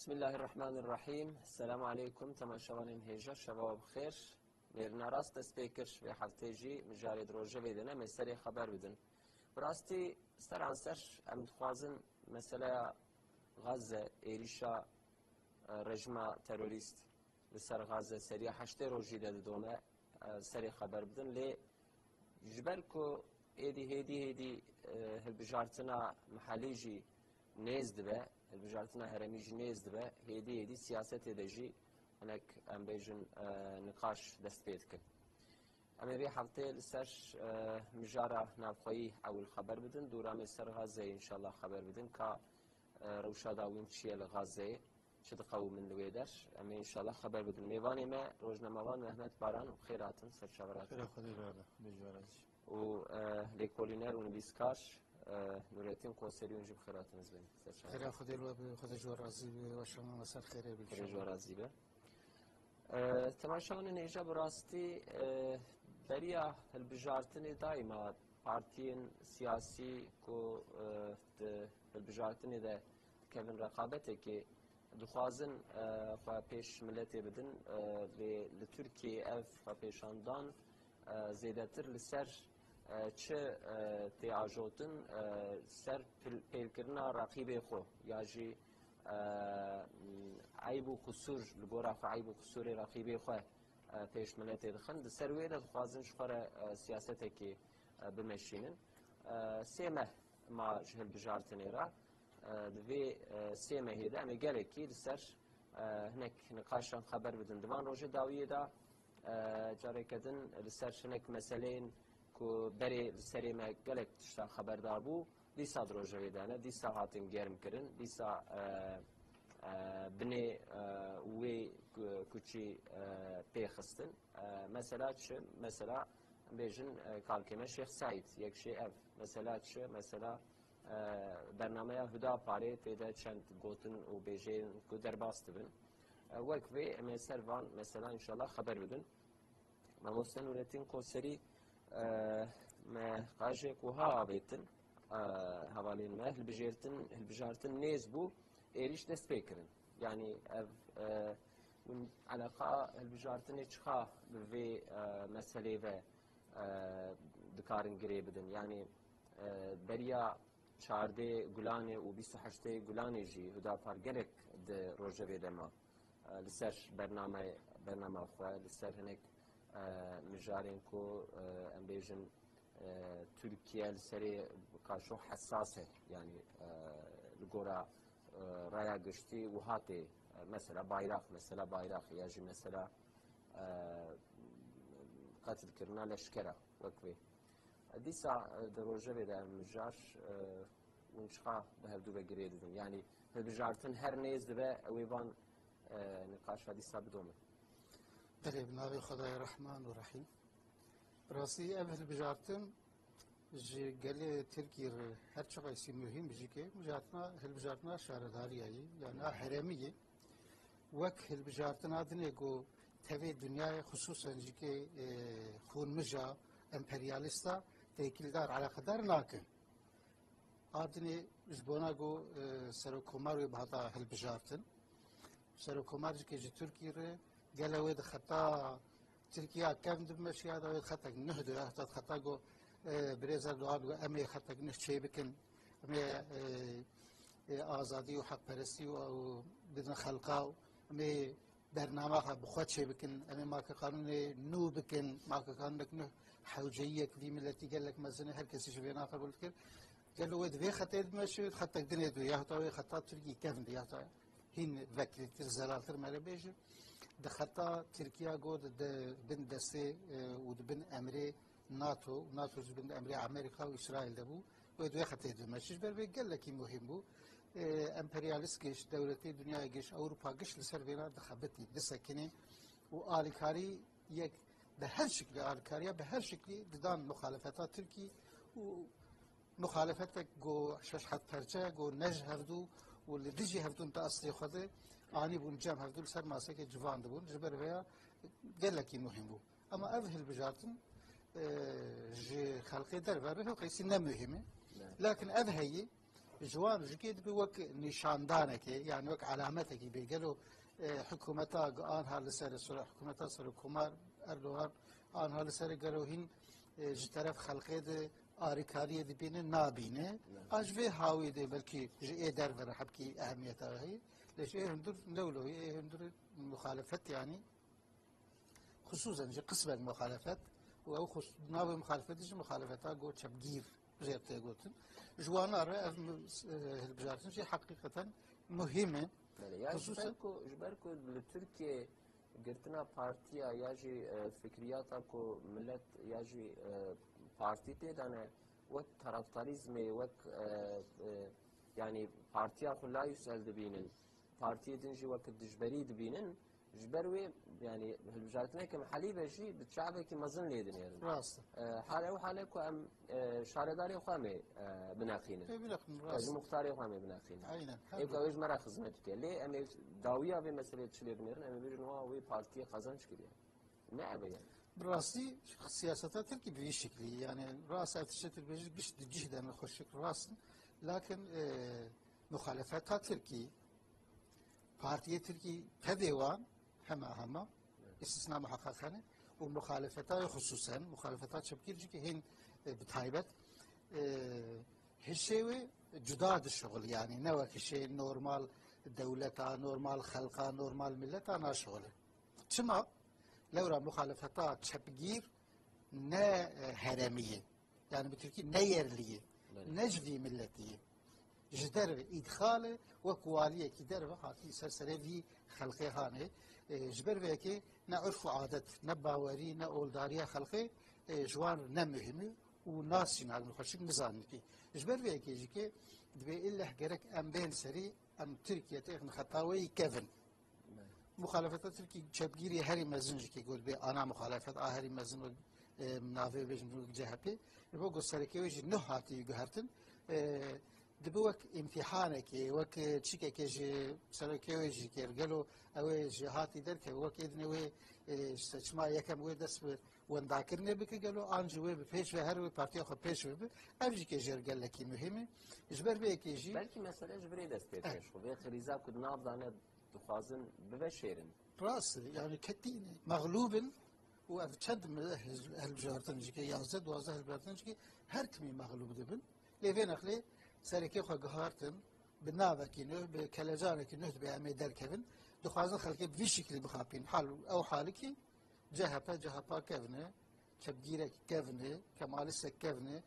Bismillahirrahmanirrahim. Selamu aleyküm. Temaşavanın heja. Şevab xeyr. Merina rast destpêkir ve haftêjî mijarê roje vedine meselê xeber bidin. Rastî seranser em dixwazin meseleya Gazze êrişa rejima terorîst li ser Gazze seriya heştê rojî de didome serê xeber bidin. Lê ji ber ku hêdî hilbijartina mihallî jî nêz dibe, hilbijartina heremî jî nêz dibe, hêdî siyasetê de jî hinek em bêjin nîqaş dest pê dikin. Em ê vê heftê li ser mijara navxweyî ewil xeber bidin, dûramê ser Gazeyê înşallah xeber bidin ka rewşa dawîn çi ye li Gazeyê, çi diqewîmin li wê der, em ê înşallah xeber bidin. Mêvanê me rojnamevan Mehmet Baran û xêr hatin serçaverat. û lêkolîner û nivîskar Nurettin Konserî ji xêr hatin ez benim. Xêra Xwedê li Xwedê ji we razî be ve şema ser xêrê be. Xêrê ji we razî be. Temaşavanên hêja bi rastî beriya hilbijartinê daîma partiyên siyasî ku di hilbijartinê de dikevin reqabetekê dixwazin xwe pêş milletê bidin li Tirkiyeyê ev xwepêşandan zêdetir li ser çi tê ajotin ser pêlkirina raqîbê xwe ya jî eyb û qusûr li gora xwe eyb û qusûrê raqîbê xwe pêş milletê dixin di ser wê de dixwazin ji xwe re siyasetekê bimeşînin. Sê meh ma ji hilbijartinê re di vê sê mehê de em ê gelekî li ser hinek nîqaşan xeber bidin. Divan rojê dawiyê de careke din li ser hinek meseleyên ku berê li serê me gelek tişta xeberdar bû dîsa di rojevê de ne dîsa hatin germkirin dîsa binê wê kuçî pêxistin mesela çi mesela bêjin kalkême Şeyh Saîd yek şê ev mesela çi mesela bernameya Hüdaparê têde çend gotin û bêjeyên ku derbas dibin wek vê em ê ser van mesela înşallah xeber bidin. Mamoste Nurettin Konserî me qajê ku ha avêtin havalên me hilbijartin nêz bû êriş dest pê kirin. Yani ev alaqa hilbijartinê çiqa bi vê meselê ve dikarin girê bidin. Yani beriya çardê Gulanê û 28 Gulanê jî Hüdapar gelek di rojevê de ma li ser bername xwe li ser hinek mijarên ku em bêjin Türkiye li serê kaşo hessas e yani li gora raya giştî û hatê mesela bayrak ya jî mesela qatilkirina leşkera wek vê. Dîsa di rojevê de em mijar hûn çiqa bi hevdû ve girê didin. Yani hilbijartin her nêz dibe ew ê van nîqaşa dîsa bidome. Belê bi navê Xwedaya Rehman û Rahîm. Rastî ev hilbijartin ji gelê Tirkiye re her çiqasî mühim jî hilbijartina şaredariyayê yani heremiyê wek hilbijartina dinê ku tevê dünyayê xusûsan jî ke xûnmija emperyalîsta têkildar alaqedar nakin. Adinê ji bona ku serokkomar wê bihata hilbijartin. Serokkomar jî ke ji Tirkiye re gele wê di xeta Tirkiya kev dimeşiya da wê xetek nih dibe heta xeta ku birêz Erdogan got em ê xetek nih çê bikin em ê azadî û heqperestî û bidin xelqa û em ê bername xwe bi xwe çê bikin em ê maka qanûnê nû bikin maka qanûnek nû hewceyiyek vî milletî gelek mezin her kesî ji vê naqebûl dikir gelo wê di vê xetê dimeşî xetek dinê dibe ya heta wê xeta Tirkiyê kevin de ya heta hîn vekilîtir zelaltir me re bêjin di xeta Tirkiya got bin destê û di bin emrê NATO ji bin emrê Amerîka û İsraîl de bû wê di vê xetê dimeşî ji ber vê gelekî muhim bû emperyalîst giş dewletê dünyayê giş Ewropa giş li ser vêna dixebitî disekinê û alîkarî yek bi her şeklî alîkariya bi her şeklî didan muxalefeta Tirkî û muxalefetek got şeş het perçe got nej hevdû û li dijî hevdûn te aslê xwe de anî bûn cem hevdû li ser masekê civan dibûn ji ber vêya gelekî muhim bû. Ama ev hilbijartin ji xelkê derve re qesî ne mühim e. Lakin ev heyî جوان جكيد بوك نشاندانك يعني وك علامتك بيقالوا حكومتا آنها لسر سر حكومتا سر كومار أردوغان آنها لسر قالوا هن جترف خلقيد آريكارية دبينه نابينه أجوه هاوي دي بلكي جئي در ورحبكي أهميتها هي ليش إيه هندر لولو إيه هندر مخالفت يعني خصوصا جي قسم المخالفات و ناوي مخالفات مخالفتها جو تشبجير جيرتي قلتن جوانا رأى البجارتن شيء حقيقة مهمة خصوصا جبركو لتركيا قلتنا بارتيا ياجي فكرياتا كو ملت ياجي بارتي تدانا وك طرفداريزمي وك يعني بارتيا خلا يسأل دبينن بارتي دنجي وك دجبري دبينن جبروي يعني هالبجارتنا كمحلي بشي بتشعبه كمزن ليدن يعني راس حاله وحاله كو ام شارداري خامي بناخينه بناخن راس مختاري خامي بناخينه عينا يبقى ويج مرا خدمتك ليه ام داويه به مساله تشلي بنرن ام بيجن هو وي بارتي قازنش كده نعم يعني براسي سياسات تركي بهي شكل يعني راس اتشتر بيجي قش جهدا خوش راس لكن مخالفات تركي بارتي تركي كديوان هما استثناء محققانه ومخالفتها خصوصا مخالفتات شبكير جي هن بتايبت هالشيء جداد الشغل يعني نوع شيء نورمال دولتها نورمال خلقها نورمال ملتها انا شغله شما لو را مخالفتات شبكير نا هرميه يعني بتركي نيرليه نجدي ملتيه جدر إدخال وكوالية كدر وحاتي سرسرة في خلقه هانه جبر ويكي نعرف عادت نباوري نأولداريا خلقه جوان نمهمه وناسين على المخشق مزانكي جبر ويكي جيكي دبي إلا حقرك أم بين سري أم تركيا تيخن خطاوي كيفن مخالفة تركي شبگيري هري مزن جيكي قول بي أنا مخالفة هري مزن منافع بيجن جهبي يبقى قول سركي ويجي نهاتي يقهرتن دبوك امتحانك وك تشيكي كي سركي ويجي كيرجلو او جهاتي درك وك اذن وي استجماع يكم وي دس ونداكرني بك قالو انج وي بيش هر وي بارتي خو بيش وي ابجي كي جرجل لك مهم جبر بي كي جي بلكي مساله جبري دست بيش خو خريزا كود نابدانه دخوازن ببشيرن راس يعني كتين مغلوب وابتشد هالجارتن جي كي يازد وازه البارتن جي هر كمي مغلوب دبن لفين اخلي سركي خو قهارتن بالنابك انه بكلجانك انه بيعمل دركبن دخوازن خلقي بفي شكل بخابين حال او حالك جهبا كفنه تبديرك كفنه كمالسك كفنه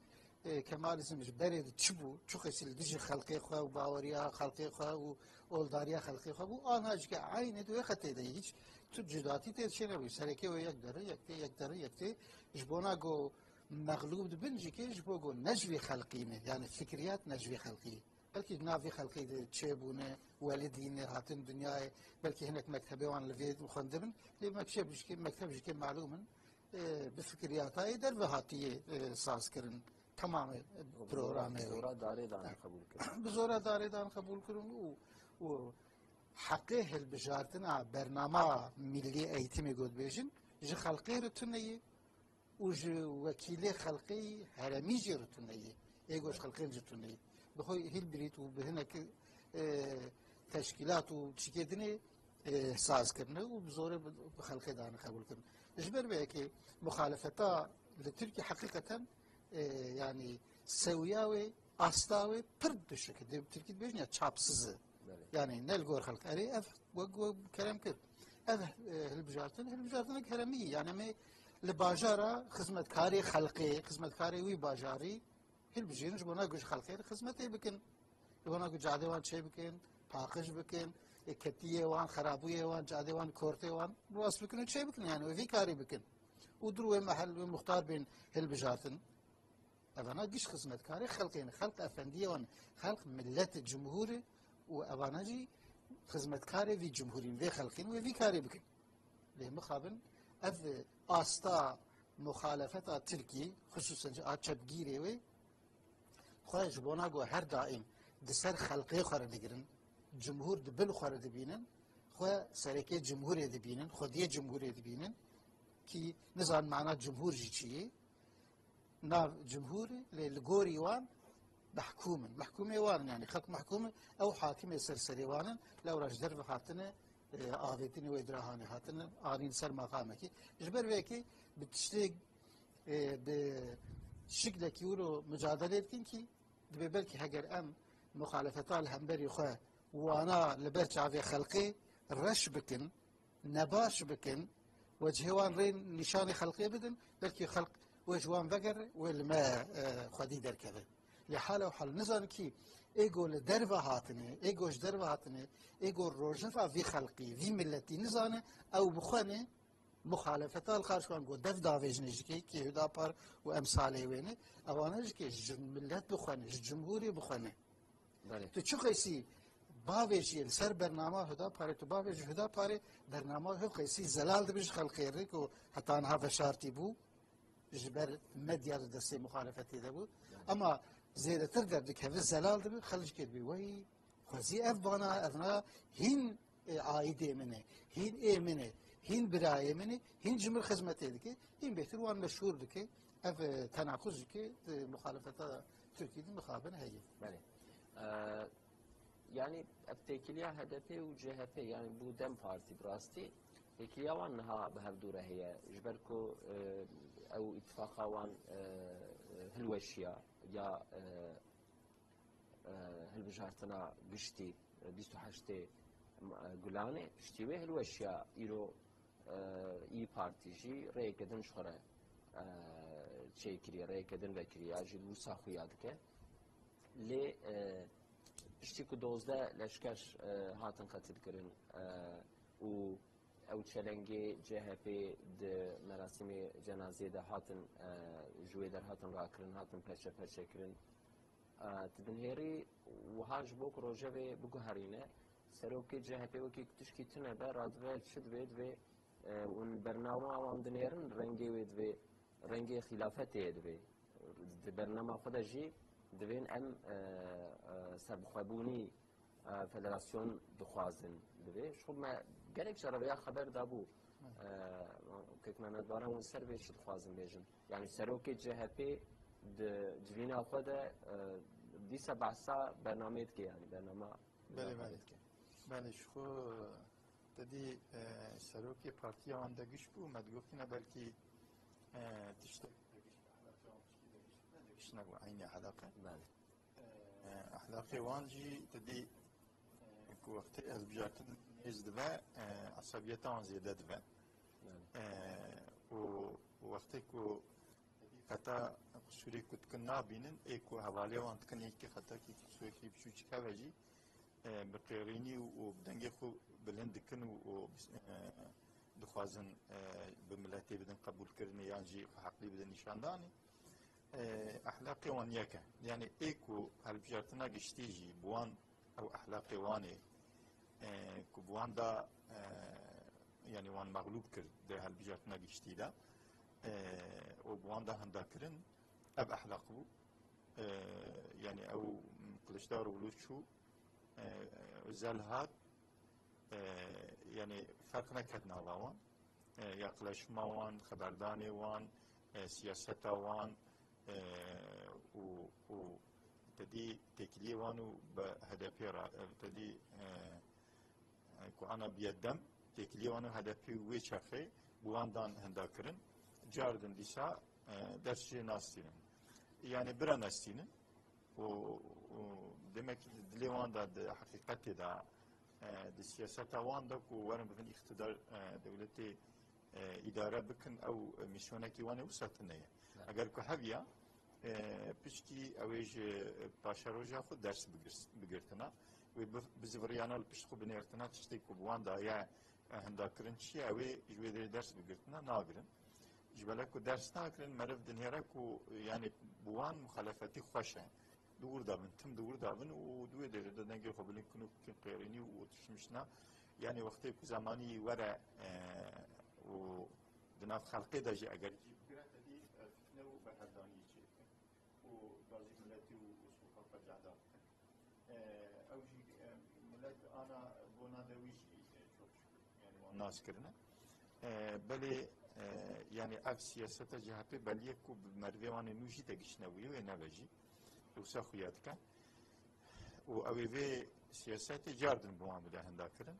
كمالس مش بريد تشبو تشخص الدج خلقي خو وباوريا خلقي خو اولداريا خلقي خو انا اجك عين دو خطه هيك تجداتي تشنو سركي ويقدر يكتي جبونا جو مغلوب بنجي كيش بوجو نجوي خلقينه يعني فكريات نجوي خلقي بلكي نافي خلقي تشيبونه والدين هاتن دنياي بلكي هناك مكتبه وان لفيد مخندمن لي مكتب جي معلوم بفكريات هاي در وهاتي ساز كرن تمام بروغرام بزورة داري دان قبول كرن بزورة داري دان قبول كرن و حقه البجارتنا برنامج ملي ايتمي قد بيجن جي خلقي رتنيه وج وكيل خلقي هرمي جرتونيه ايغوش خلقي جرتونيه بخوي هيل بريت وبهناك تشكيلات وشكيدني ساز كرنا وبزوره بخلقي دان قبول كرنا اجبر بيكي مخالفتا لتركي حقيقه يعني سوياوي استاوي بردش كده تركي بيجنا تشابسز يعني نلقور خلق اري اف وقو كلام كده اف البجارتن هرمي يعني لباجارة خدمة كاري خلقي خدمة كاري وي باجاري هل بجينش بنا قش خلقي خدمتي بكن بنا قش جادي وان شيء بكن باقش بكن كتية وان خرابوية وان جادي وان كورتي وان بواس بكن شيء بكن يعني وفي كاري بكن ودروا محل مختار بين هل بجارتن أبانا قش خدمة كاري خلقين خلق أفندية وان خلق ملة الجمهور وأبانا جي خدمة كاري في جمهورين في خلقين وفي كاري بكن ليه مخابن اف استا مخالفت تركي خصوصا چبگیری وی خواهش بونا گو هر دائم دسر خلقی خوره دگرن جمهور دبل خوره دبینن خواه سرکی جمهور دبینن خودی جمهور دبینن کی نزان معنا جمهور جی چیه ناو جمهور لگوری وان محكومة وان يعني خلق محكومة أو حاكم سرسري وان لو راج درب هاتنا آفيتني ويدراهاني هاتنا آنين سر مقامك جبر ويكي بتشتيق بشكل كيورو مجادلة كي ببالكي هجر أم مخالفة الهمبري خا وانا لبرش عفي خلقي رش بكن نباش بكن وجهوان رين نشاني خلقي بدن بلكي خلق وجوان بقر والما خدي دركبه لحاله وحال نزان كي ايجو لدربه هاتني ايجوش دربه هاتني ايجو الروجنفا في خلقي في ملتي نزانه او بخانه مخالفة الخارجوان قو دف دافيج نجكي كي هدا بار وامثاله وينه اوانا نجكي ملت بخانه جمهوري بخانه تو چو قيسي باویجی سر برنامه هدا پاره تو باویج هدا پاره برنامه هو قیسی زلال دبیج خلقی ریک و حتی آنها فشارتی بو جبر مدیا دسته مخالفتی دبو اما زیاده تر دردک هف زلال دبی خلج کرد بی وی خوزی اف بانا افنا هین عایده منه هین ایمنه هین برای منه هین جمر خدمتی دکی هین بهتر وان مشهور دکی اف تناقض دکی مخالفت ترکیه مخابن هیه. بله. Yani tevkiliya HDP و CHP yani bu dem parti براستی tevkiliya wan niha bihevdûre heye ji ber ku ew îtifaqa wan hilweşiya ya hilbijartina giştî 28 Gulanê piştî wê hilweşiya îro İYİ Partî jî rêyekdin ji xwe re çêkiriye rêyekdin vekiriya ji wisa xuya dike lê piştî ku 12 leşker hatin qetil kirin û ew çelengê CHP di merasîmê cenazeyê de hatin ji wê derhatin rakirin hatin perçe kirin di dinhêrî wiha ji bo ku rojevê biguherîne serokê CHP wekî tişkî tune be radibe çi divê divê û bernama wan dinêrin rengê wê divê rengê xilafetê divê di bernama xwe de jî divên em serbixwebûnî federasyon dixwazin divê ji me gelek ji reveya xeber dabû kekmemedvaran wan ser vê çi dixwazin bêjin yani serokê CHP di civîna xwe de dîsa behsa bernamê dike yani bernama بله شخو تدی سروکی پارتی آن دگیش بو مدگفتینه بلکی تشتک دگیش نگو عینی حلاقه بله أحلاقي وانجي تدي وقت البجارتن إزدفا عصبية عن زيادة دفا ووقتكو خطا قصوري كنت كنا بينن إيكو حوالي وان تكن إيكي خطا كي قصوري كي بشو چكا وجي بقيريني وبدنجي خو بلندكن دخوازن بملاتي بدن قبول كرني يانجي حقلي بدن نشانداني أحلاقي وان يكا يعني إيكو هالبجارتنا قشتيجي بوان أو أحلاقي واني كو بوان دا يعني وان مغلوب كر ده هالبجارتنا قشتي دا وبوان دا هندا كرن أب أحلاقو يعني أو قلشدار ولوشو زالهات يعني فرقنا كدنا وان يا قلشما وان خبرداني وان سياستا وان و تدي تكلي وانو بهدفي تدي كو انا بيدم تكلي وانو هدفي ويشخي بوان دان هنداكرن جاردن ديسا درسي ناستين يعني برا ناستين و demek dili وان دا حقيقتي دا دي سياسة وان دا كو ورن بفن اقتدار دولتي إدارة بكن أو ميسيونكي واني وساتنية اگر که هویا پشتی اویج پاشاروجا خود درس بگرتنا و بزوریانا پشت خود بنیرتنا تشتی کبوان دایا هندا کرن چی اوی جوی درس بگرتنا ناگرن جبلا کو درس ناگرن مرف دنیارا کو یعنی بوان مخالفتی خوشه دور دابن تم دور دابن و دوی داره دنگی خبرین کنو کن قیرینی و تشمشنا یعنی وقتی کو زمانی ورا و دناف خلقی داجی اگر أنا بونادويش ناس كرنا بلي يعني أف سياسة جهة بلي كوب مروان نوجي تجشنوي ونبجي وسا خویاتکە و ئەوێ vê siyaseti cardin bi wan bide hendakirin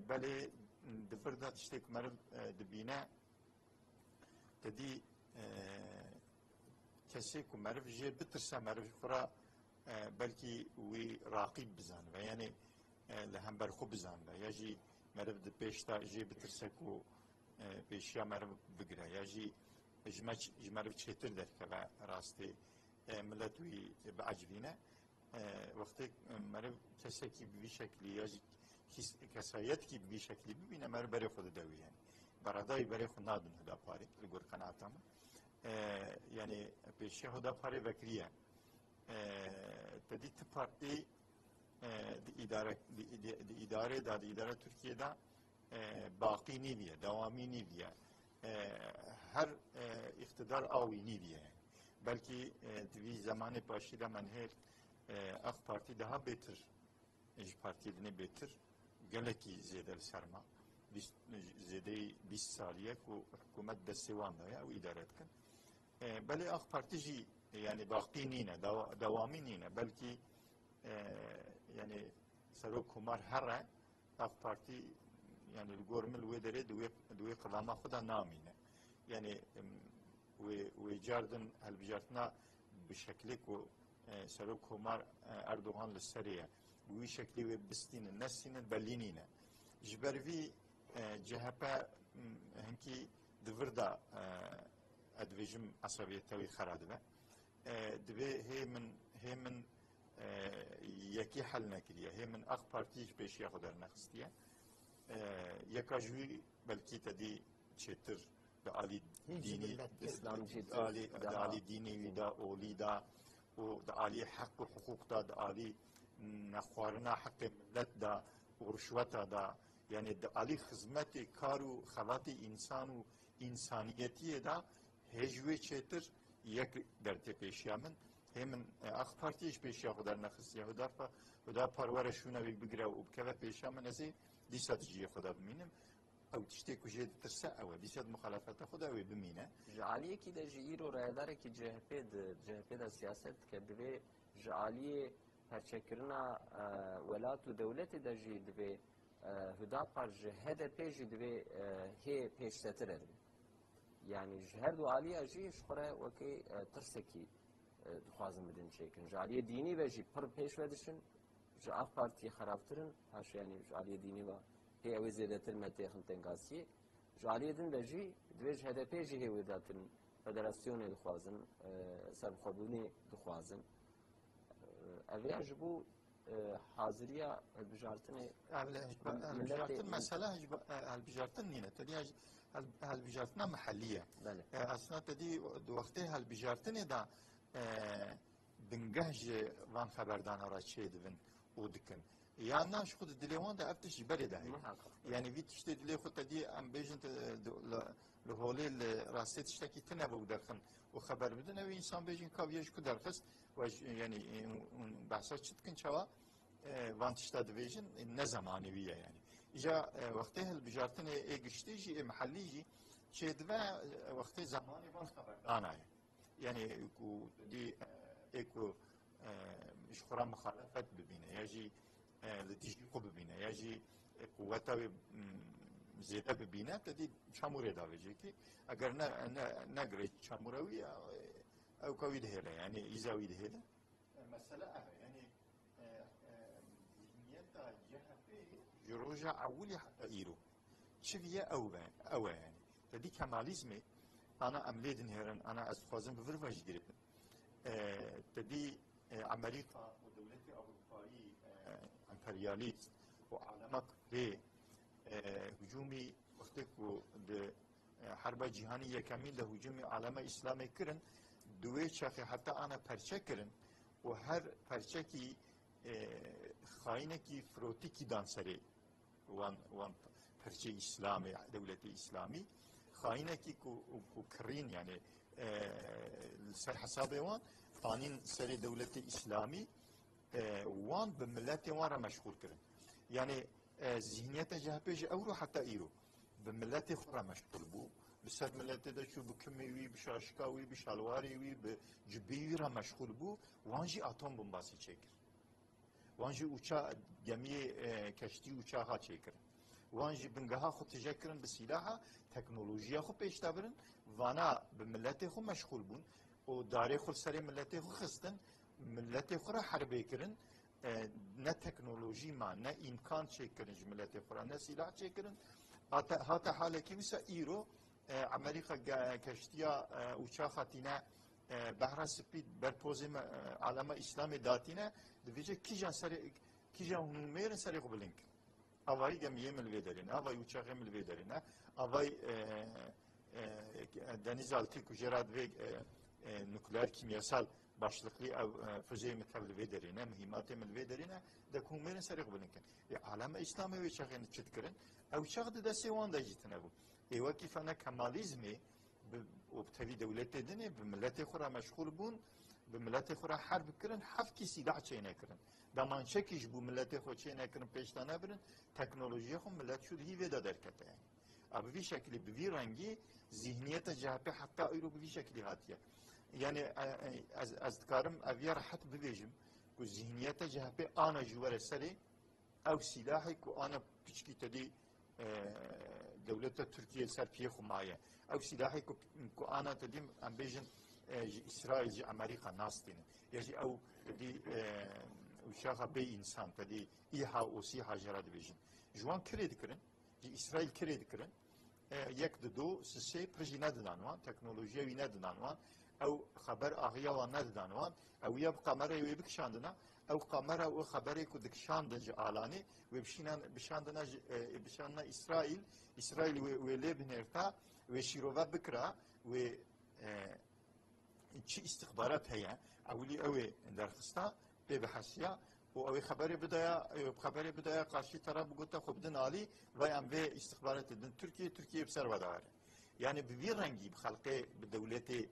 belê di vir de tiştek meriv dibîne tedî kesê ku meriv jê bitirse meriv xura belkî wî raqîb bizanibe yani li hember xwe bizanibe ya jî meriv di pêş de jê bitirse ku pêşiya meriv bigire ya jî ji meriv çêtir derkeve rastî millet wî biecivîne وقتی مرد کسی کی به شکلی یا کسایت کی به شکلی ببینه مرد برای خود دوی یعنی برادری برای خود نادن هدا پاری لگور قناعتم یعنی پیشه هدا پاری وکریه تدی پارتی اداره ترکیه دا باقی نیویه دوامی نیویه هر اقتدار آوی نیویه بلکه دوی زمان پاشی دا منهر AK Parti daha beter, partiyedine beter, geleki zedel serma, zedeyi 20 saliye ku hükümet destevanla ya o idare etken. Beli AK Partici yani baki nine, devamı nine, belki yani sarık kumar herre AK Parti yani görmül ve dere duve kılama kuda namine. Yani ve cardın elbijartına bir şekli ku سرو کمار اردوغان لسریه وی شکلی و بستین نسین بلینینه جبروی جهپا هنکی دوردا ادویجم عصبیتوی خراد به دوی هی من یکی حل نکریه هی من اخ پارتیش پیشی خودر نخستیه یکاجوی بلکی تدی چتر به عالی دینی عالی دینی ویدا اولی دا و د عالی حق و حقوق دا د عالی نخوارنا حق ملت دا و رشوت دا یعنی د عالی خدمت کار و خلات انسان و انسانیتی دا هجوی چیتر یک در پیشیا من همین اخ پارتیش پیشیا خود در نخستیه و دا پرورشونه بگیره و بکره پیشیا من ازی دی استراتژی خود ببینم او تشتي كوجي ترسا او ديسات مخالفات خدا و بمينه جعاليه كي ده جيرو رايدار كي جهبد ده سياست كدوي جعاليه هرچكرنا ولات و دولت ده جي دوي هدا پر جهد پیش دوي هي پیشتر يعني جهر دو عاليه جي شخره وكي ترسكي دخوازم بدن شيكن جعاليه ديني بجي پر پیش ودشن جاف بارتي خرابترن هاش يعني جعاليه ديني با هي اوی زیادتر متیخن تنگاسی جاریه دن بجی دویج هدفی جی هی وداتن فدراسیون دخوازن سرخوبونی دخوازن اوی اجبو حاضریه البجارتن مسألة البجارتن نينه تدي البجارتنا محلية أصلا تدي وقتها البجارتن دا بنجهج وان خبردان را شيء دفن ودكن يعني ناش خود الدليوان ده أفتش بري ده يعني في تشتري دلي خود تدي أم بيجنت لهولي الراستي تشتكي تنبو درخن وخبر بدنا وإنسان بيجن كافيش كدرخس يعني بحثات شتكن شوا وان تشتاد بيجن نزماني بيه يعني إجا وقتها البجارتن إيجشتي جي محلي جي شدوا وقت زماني وان خبر أنا يعني دي إيكو إشخرا مخالفات ببينه يجي لتيجي قو ببینه یا جی قوتا زیاده ببینه تدی چاموره داوی جی که اگر نگره چاموروی او کوی دهله یعنی ایزاوی دهله مسئله یعنی ذهنیت جهفی جروجا اولی حتى ایرو چویه او يعني تدي كماليزمي انا امليدن هيرن انا استخوازم بفرفاج جريبن تدي امريكا ودولتي اوروبائي امبرياليست وعالمك به هجومي وقتك ده حرب جهانية كاملة هجومي عالم اسلامي كرن دوي شاخي حتى انا پرچه كرن وهر پرچه كي خاينكي فروتيكي دانسري وان پرچه اسلامي دولة اسلامي خاينكي كو كرين يعني سر حسابي وان قانين سر دولة اسلامي وان بملات وان مشغول كرن يعني ذهنيته جهبيج اورو حتى ايرو بملات خرا مشغول بو بسر ملت ده شو بكمي وي بشاشكا وي بشالواري وي بجبي را مشغول بو وانجي اتم بمباسي چekir وانجي uçağı gemiye keşti uçağa çekirin. Vanjı bingaha xu tecekkirin bi silaha teknolojiya xu peştabirin vana bi milletê xu meşgul bûn û darê xu serê milletê xu xistin milletê xu ra herbê kirin ne teknolojî ma ne imkan çekirin ji milletê xu ra ne silah çekirin hata halekî wisa îro Amerika keştiya uçağa hatîne behra spîd berpozê alema İslamê datîne divêje kîjan hunûmêrin serê xu bilind kirin. Avayı gemiye milve derine, avayı uçağı milve derine, avayı denizaltı kujerat ve nükleer kimyasal başlıklı füzeyi milve derine, mühimmatı milve derine, de kumerin sarık bilinken. Aleme İslam'ı ve çağını çıtkirin, uçağı da sevan da jitine bu. Evaki fana kemalizmi, o tabi devlet edine, bir millete kura meşgul bun, bir millete kura harp kirin, hafki silah çeyne kirin. Daman çekiş bu millete hoçe nekirin peştane birin teknolojiye xu millet şud hive de derkete yani. Abi bir şekilde bir rengi zihniyete CHP hatta öyle bir şekilde hatiye. Yani az dikarim aviye rahat bivejim ku zihniyete CHP ana juvere seri ev silahı ku ana piçki tedi devlete Türkiye serpiye xumaye. Ev silahı ku ana tedim ambejin İsrail Amerika nastine. Yani ev tedi uçağa bey insan tedi İHA o SİHA jarad bejin. Juan kredi kirin, İsrail kredi kirin. Yek de do sise proje ne didanwan, teknolojiye vi ne didanwan, ev haber ahiya wan ne didanwan, ev yab kamera ve bikşandına, ev kamera o haberi ku dikşandacı alani ve bişandına İsrail ve Lebanon ve şirova bikra ve çi istihbarat heye, evli ev derxista بحثيا وأوي خبري بداية قاشي ترى بقولته خبدن علي ويام في استخبارات الدن تركيا بسر ودار يعني ببير رنجي بخلقه بدولته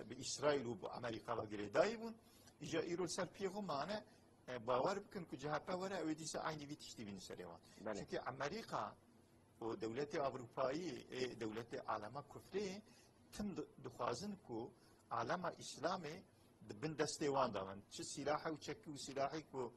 بإسرائيل وبأمريكا وغيره دايبون إجا إيرو سر بيغو معنا باور بكن كجهة ولا وديسا عيني في تشتي بين سريوان çünkü Amerika و دولت أوروبایی دولت عالم کفری تم دخوازن کو عالم اسلامی دبن دستیوان دارن چه سلاحی و چکی و سلاحی کو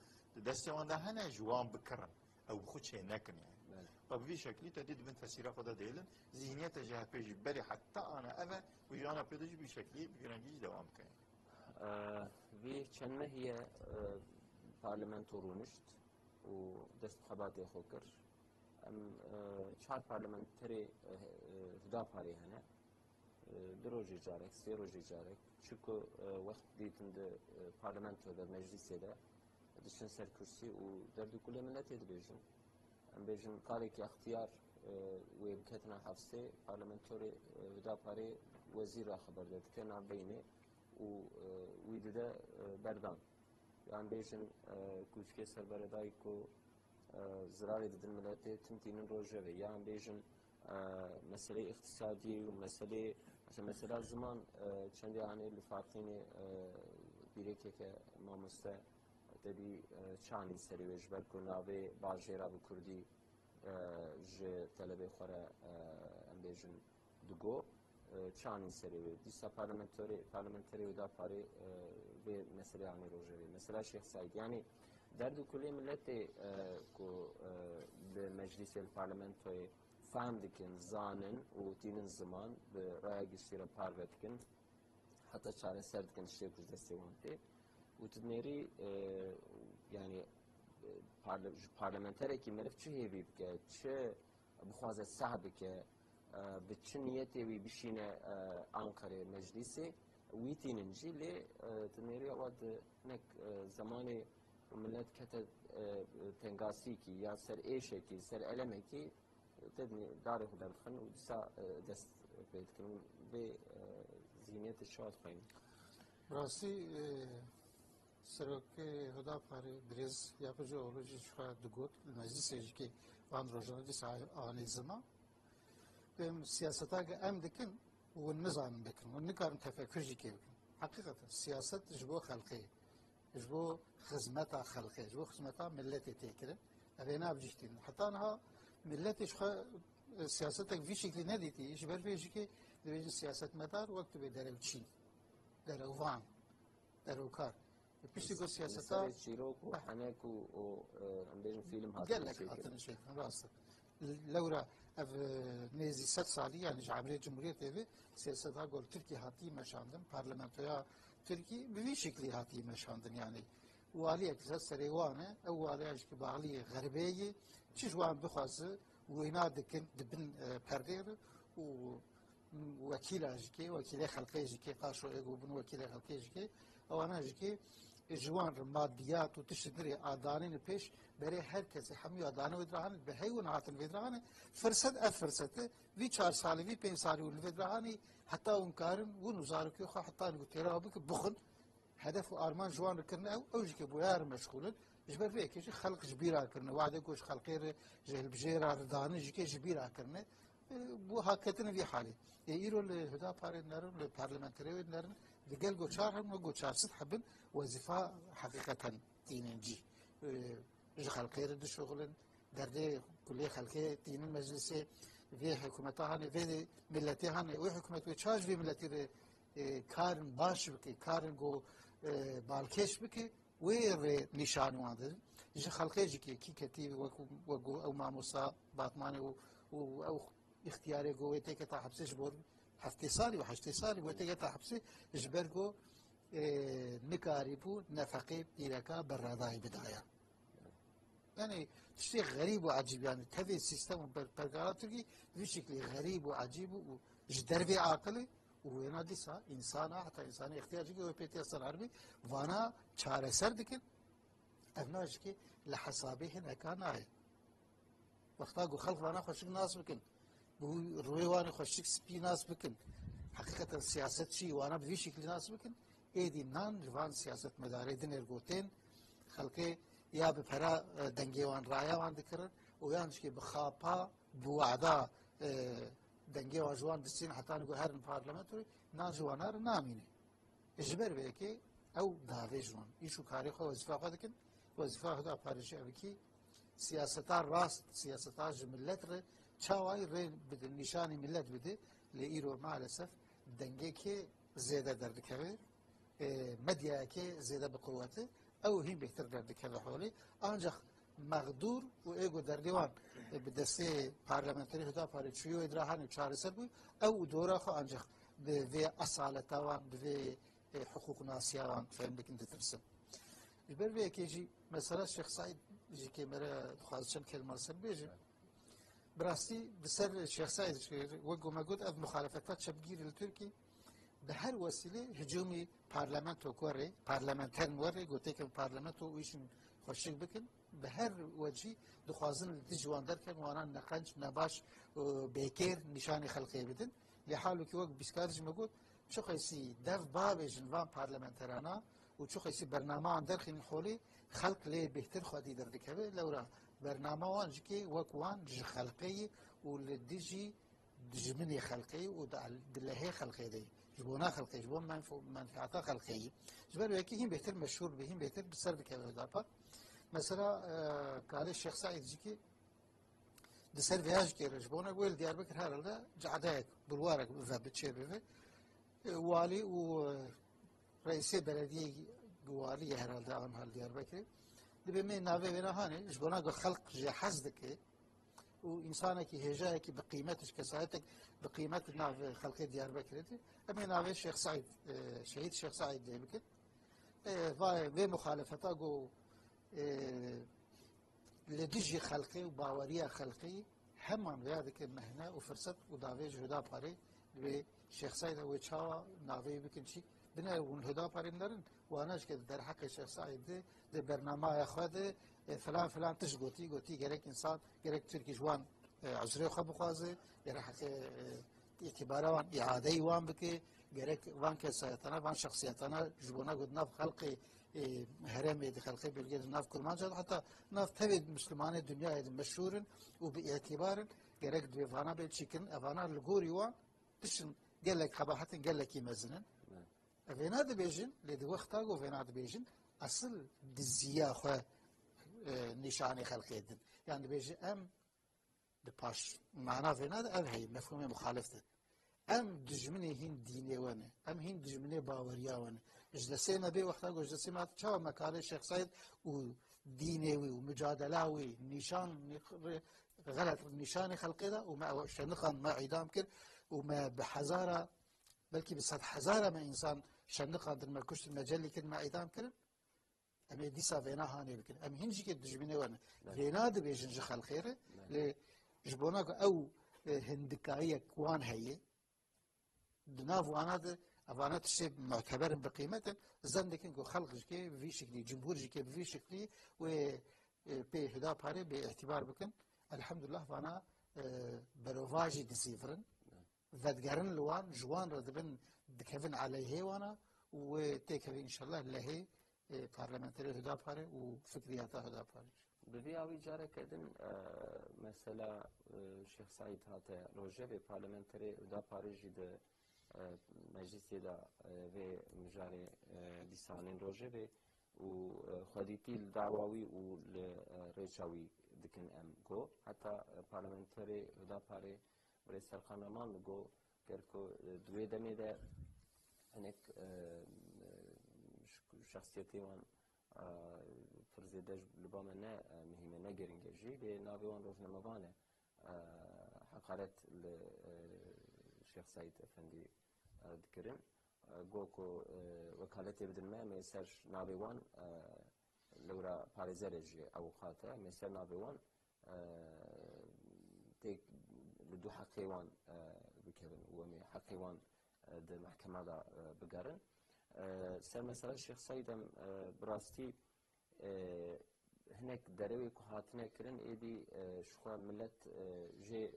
دستیوان ده هنه جوان بکرن او خود چه نکن يعني و به شکلی تدید من تسیرا خدا دیلن ذهنیت جهپیج بری حتی آن اوه و جانا پیداج به شکلی بگرنگیج دوام کنن وی چنمه هي پارلمنتو رونشت و دست خباتی خو کر ام چهار پارلمنتری هدا پاری هنه دروجی جارک سی روجی جارک çünkü vakit deyitinde parlamentoda meclisede dışın ser kürsi u derdi kule millet edileceğim. Bejin kareki ihtiyar ve bketna hafse parlamentori da pari vezir haber dedi ki na beyni u uyduda berdan. Yani bejin kuşke serberedai ko zarar edildi millete tintinin roje ve yani bejin mesele iktisadi ve mesele mesela zaman çendi hani lifatini bireke ke mamuste dedi çani seri ve jber kunave bajera bu kurdi je talebe xora ambejin dugo çani seri ve disa parlamenteri da pari ve mesela hani roje mesela Şeyh Said yani derdi kulli milleti ko be meclis el parlamentoy فهم دکن زانن و تینن زمان به رای گشتیر پارو دکن حتی چاره سر دکن شیء کج دستیوانته و تدنیری yani parlamenter ki merif çi hevi ke çi bixwaze sahibi ke bi çi niyeti wî bişîne Ankara meclisi wî tînin jî lê tednêrî awa di nek zamanê millet kete tengasîkî ya ser êşekî ser elemekî تدني داري خدام خن ودسا دست بيتكم بزينية الشوط خين. راسي سرك هدا فاري بريز yapıcı olucu şu dugut meclis ki van rojana dis ani zaman benim siyasete em dikin ve nizam bekin ve nikarın tefekkür ki hakikaten siyaset jbo halkı jbo hizmeta halkı jbo hizmeta milleti tekirin evena bjiştin hatta ha ملتش siyasetek vî şeklî nedîtî ji ber vê jî kê dibêjin siyasetmedar wek tu bê derewçî derewvan derewkar piştî ku siyaseta سر چیروک و حنک و ام بیشن فیلم هاتن gelek hatını şey rast lewra ev nêzî 100 salî yani ji ebrê Cumhuriyetê ve siyaseta gol Tirkiye hatî meşandin parlamentoya Tirkiye bi vî şeklî hatî meşandin yani waliyek serê wan e ew waliya ji bağliyê xerbeyê çi ji wan bixwaze wêna dikin dibin perdê re û wekîla jî kê wekîlê xelkê jî kê qaşo êgo bin wekîlê xelkê jî kê ewana jî kê ji wan re maddiyat û tiştên dirê adanînê pêş berê her kesê hemû adanê wê dirahanê bi heywan hatin vê dirahanê firset ev firsete vî 4 salî vî 5 salî û li vê dirahanê heta hûn karin hûn û zarokê xwe heta ku têra bikin bixwin hedef û arman ji wan re kirine ew jî kê bûyar meşgûlin ji ber vê yekê jî xelq ji bîra kirine wadê ku ji xelkê re ji hilbijêra ridanî jî kê ji bîra kirine bu hakikatine vî halê îro li Hüdaparê nerin li parlamenterê wê nerin li gel goçar hebin û goçarsit hebin wezîfa hakikaten tînin cî ji xelkê re dişoxilin derdê kulê xelkê tînin meclisê vê hikûmeta hanê vê milletê hanê wê hikûmet wê çar ji vê milletê re karin baş bike karin got balkêş bike wê rê nîşanî wan didin ji xelkê jî kê kî ketî wek ew mamosta batmanê û ew اختیارê got wê têketa hepsê ji bo heftê salî û heştê salî wê têketa hepsê ji ber got nikarîbû nefeqê pîreka berredayî bidaya yani tiştê xerîb û ecîb yani tevê sîstem û pergara Tirkî vî şeklî xerîb û ecîb û ji dervê aqilê û wêna dîsa insana heta insanê ixtiyar jî wê pê tê ser herbî vana çareser dikin ev na jî kê li hesabê hineka nayê wexta got xelq vana xweşik nas bikin bu royê wanê xweşik spî nas bikin hakikaten siyaset çi wana bi vî şeklî nas bikin êdî nan ji van siyasetmedarê din ergotên xelkê ya bi pera dengê wan raya wan dikirin û yan jî bi xapa bi weda dengê wan ji wan distîn heta got herin parlamentoyê nan ji wana re namîne ji ber vê yekê ew davê ji wan îş û karê xwe wezîfa xwe dikin wezîfa Hüdaparê jî ev ki siyaseta rast siyaseta ji millet re çawayê rê bidin nîşanî millet bide lê îro maalesef dengekê zêde derdikeve medyayekê zêde bi quwetê ew hîn bêhtir derdikeve holê ancak mexdûr û êgo derdê wan bi destê parlamenterê Hüdaparê çûyî wê dirahanê çareser bû ew dora xwe ancak bi vê esaleta wan bi vê hiqûqnasiya wan fehm dikin ditirsin ji ber vê yekê jî mesela Şeyx Saîd jî kê me re dixwazim çend kelma ser bêjim bi rastî bi ser Şeyx Saîd wek me got ev muxalefeta çepgîrî li Tirkî bi her wesîlê hicûmê parlamento werê parlamenter werê gotekên parlamento û îşin xweşik bikin bi her wecî dixwazin li dijî wan derken wanan neqenc nebaş bêkêr nîşanê xelkê bidin lê halokî wek bîskar jî me got çi qesî dev babêjin van parlamenterana û çi qesî bername wan derxînin holê xelk lê bêhtir xwedî derdikeve lewra bername wan jî kê wek wan ji xelkê û li dijî dijminê xelkê û di lehê xelkê de ji bo na xelkê ji bo menfiata xelkê ji ber wekî hîn bêhtir meşhûr bi hîn bêhtir bi ser dikeve Hüdapar mesela karê Şeyx Saîd jî kê di ser vêya jî kê re ji bo ne wê li Diyarbekir herhalde cadayek bulwarek bive bi çê bive walî û reîsê belediyê walî herhalde an Diyarbekirê dibe me navê wê hanê ji bo na got xelq jê hez dike û însanekî hêjayekî bi qîmetik kesayetek bi qîmet nav xelkê Diyarbekirê de em ê navê Şeyx Saîd şehîd Şeyx Saîd lê bikin vê muxalefeta got li dijî xelkê û baweriya xelkê heman vêya dike mehne û firset û davê ji Hüdaparê wê Şeyx Saîd wê çawa navê bikin çî bine hûn Hüdaparê nerin wana ji ke derheqê Şeyx Saîd de di bernamaya xwe de filan filan tiş gotî gerek insan gerek Tirkî ji wan ezrê xwe bixwaze gerek heqê îtîbara wan îadeyî wan bike gerek van kesayetana van şexsiyetana ji bo na got nav xelqê herêmê di xelkê bêrgê di nav Kurmanca heta nav tevê Müslümanê dunyayê de meşhûrin û bi îtîbarin gerek divê vana bê çîkin evana li gorî wan tişin gelek xebahetin gelekî mezinin vê nadibêjin lê di wexta got vê nadibêjin asıl di ziya xwe nîşanê xelkê din yan dibêje em دپاش معنا فينا أم هي مفهوم مخالفته أم دجمني هين ديني وانا أم هين دجمني باوريا وانا جلسينا بي وقتا جلسينا تشاو مكان الشيخ سعيد ودينيوي ومجادلاوي نشان غلط نشان خلقنا وما شنقان ما عدام كر وما بحزارة بلكي بصد حزارة ما إنسان شنقان در ما كشت المجلي كر ما عدام كر أم ديسا فينا هاني بكر أم هنجي كر دجمني وانا فينا دبيجنج خلقيره لجبوناك أو هندكاية كوان هي دناف وانات افانات الشيء معتبر بقيمته زندكن كو خلق جكي في شكلي جمهور جكي في شكلي و بي هدا باري باعتبار بكن الحمد لله فانا بروفاجي ديسيفرن فدقرن لوان جوان ردبن دكفن عليه وانا وتكفي ان شاء الله لهي بارلمانتري هدا باري وفكرياتا هدا باري بفي اوي جارة كدن مثلا شيخ سعيد هاتا روجه ببارلمانتري هدا باري جد مجلسی دا و مجاری دیسانین روزه به و خودیتی دعواوی و ریچاوی دکن ام گو حتی پارلمانتری دا پاره برای سرخانمان گو کرکو دوی دمی ده هنک شخصیتی وان فرزیدش لبام نه مهمه نگرینگه جی به ناوی وان روزنامه‌وانه حقارت شيخ سعيد افندي ذكرن گوكو وكالتي بدن ما ميسر نابيوان لورا باريزرج او خاطه ميسر نابيوان تيك لدو حقيوان بكرن ومي حقيوان د محكمه دا بقرن سر مثلا الشيخ سعيد براستي هناك دروي كهاتنا كرن ايدي شخوا ملت جي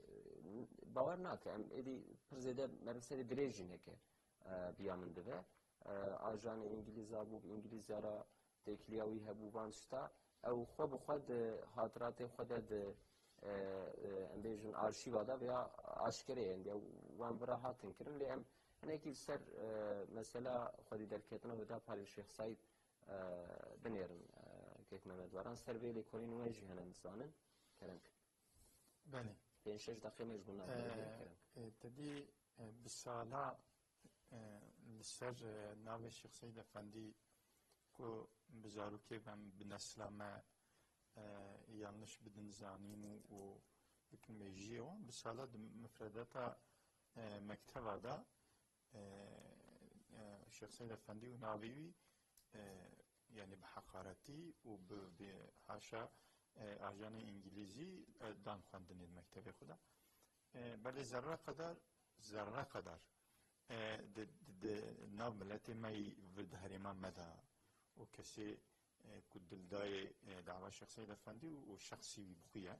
باورنا كم ايدي برزيده مرسل دريجين هيك بيامن ده اجان انجليز ابو انجليز يرا تكلياوي هبو بانشتا او خو خود خاطرات خود امبيجن ارشيفا دا يا اشكري عندي وان براحتن كرن لهم هناك سر مثلا خدي دركتنا ودا بار الشيخ سعيد بنيرن كيف ما مدوران سربي لي كورين واجي هنا نسانن كلامك بله بين 6 دقيقة مجبورنا تدي بالصلاة لسر ناوي الشيخ سعيد افندي كو بزاروكي بم بنسلا ما yanlış بدن زانين و بكن ميجيو بالصلاة مفردتا مكتبة دا الشيخ سعيد افندي وناويوي يعني بحقارتي وبحاشا اجان انجليزي دان خواندن المكتب خدا بل ذره قدر د ناو ملت ماي ولد هرمان مدى وكسي كدلداي دعوة الشيخ سعيد افندي وشخصي بخويا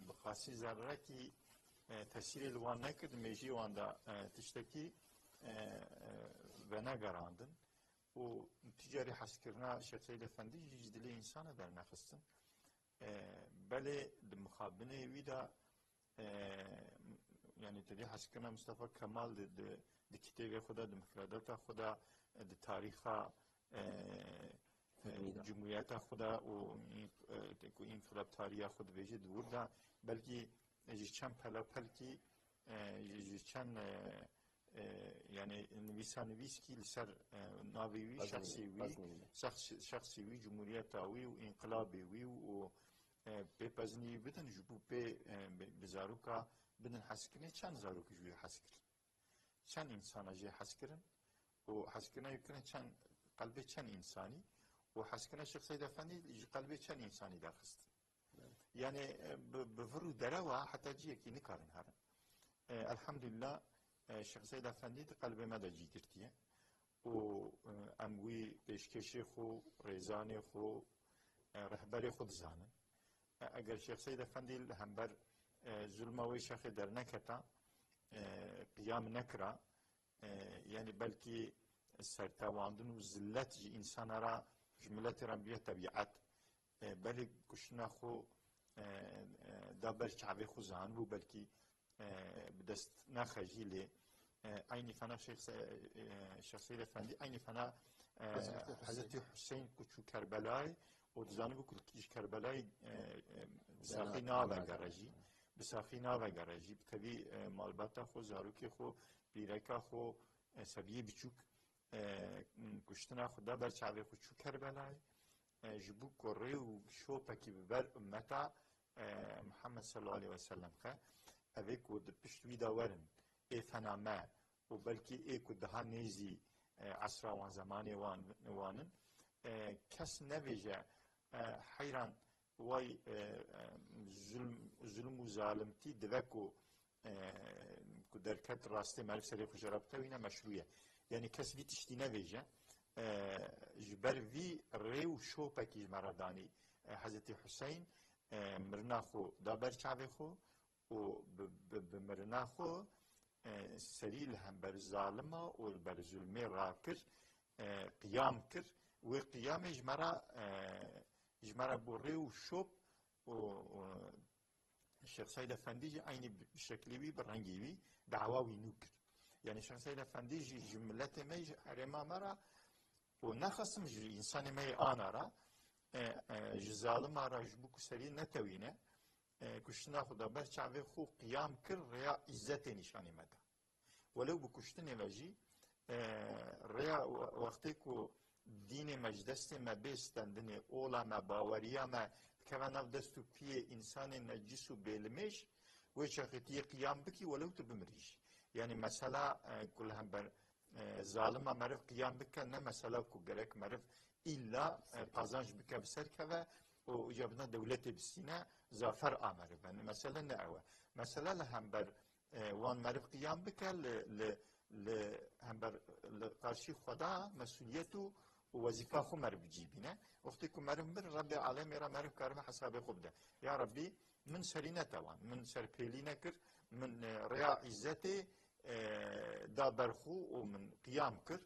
بقاسي ذره كي تسير الوان نكد ميجي واندا تشتكي ونقراندن و ticari haskirna Şeyh Seyyid Efendi ciddili insana der nefestin. Beli mukhabine vida yani tedi haskirna Mustafa Kemal de kitebe Xuda de mufradata Xuda de tariha Cumhuriyeta Xuda u infilab tariha Xud veji durda belki jiçen pelapelki jiçen يعني نويسكي لسر نافيوي شخصي جمهوريتاوي وانقلابي و ببزني بدن جبو بزاروكا بدن حسكرين چند زاروك جوي حسكر چند انسانا جي حسكرن و حسكرنا يمكن چند قلبي چند انساني و حسكرنا الشيخ سيد افندي قلبي چند انساني داخست يعني بفرو دروا حتى جيكي نكارن هرن الحمد لله الشيخ سيد افندي قلبي مدى جيكرتيه و اموي بيشكشي خو ريزاني خو رهبري خود زانن اگر الشيخ سيد افندي همبر ظلموي شيخ در نكتا قيام نكرا يعني بلكي سرتواندن و زلت جي انسان را جملت ربيه طبيعت بلي كشنا خو دابر شعبي خو زان و بلكي بدست نخجي لي aynı fana Şeyh Seyyid Efendi aynı fana Hazreti Hüseyin Kuçu Kerbelay و دزانه بو کل کربلای بساخی ناوه گرجی بساخی ناوه گرجی بتبی مالباتا خو زاروکی خو بیرکا خو سبیه بچوک کشتنا خدا برچاوه خو چو کربلای جبو کره و شوپا کی ببر امتا محمد صلی الله علیه وسلم خو اوه کو د پشتوی داورن ای فنامه و بلکی ای کو daha نیزی عصر وان زمانی وانن کس نویجه حیران وای ظلم و ظالمتی دوکو کو درکت راسته مالک سری خوش رابطه وینه مشروعه یعنی کس وی تشتی نویجه جبر وی ریو شوپا کی مردانی حضرت حسین مرنا خو دابر چاوه خو و بمرنا خو سریل هم بر ظالمه و بر ظلمه را کر قیام کر و قیام جمرا بوری و شوب و الشيخ سيد افندي عيني بشكل وي بالرنجي وي دعواوي نوكر يعني الشيخ سيد افندي جملته مي حرما مرا ونخصم انسان مي انا را جزالم را جبوك سري نتوينه كشتنا خدا برچاوه خو قيام كر ريا عزت نشاني مدا ولو بكشتنه وجي ريا وقتی کو دین مجدست ما بستندنه اولا ما باوریا ما كمان دستو في انسان نجس بيلمش وشخطي قيام بكي ولو تبمريش يعني مسألة كلها بر ظالمة مرف قيام بك نه مسألة كجرك مرف إلا قازنج بك بسركة وجبنا دولة بسينا زافر أمر يعني مسألة نعوة مسألة لهم بر وان مرف قيام بك هم بر قارشي خدا مسؤوليته ووظيفة خو مرف بجيبينه وقتی که مرف بر رب العالمین را مرف کارم حساب خوب ده یا ربی من سرینه توان من سرپیلینه کر من ریا عزتی دا برخو و من قیام کر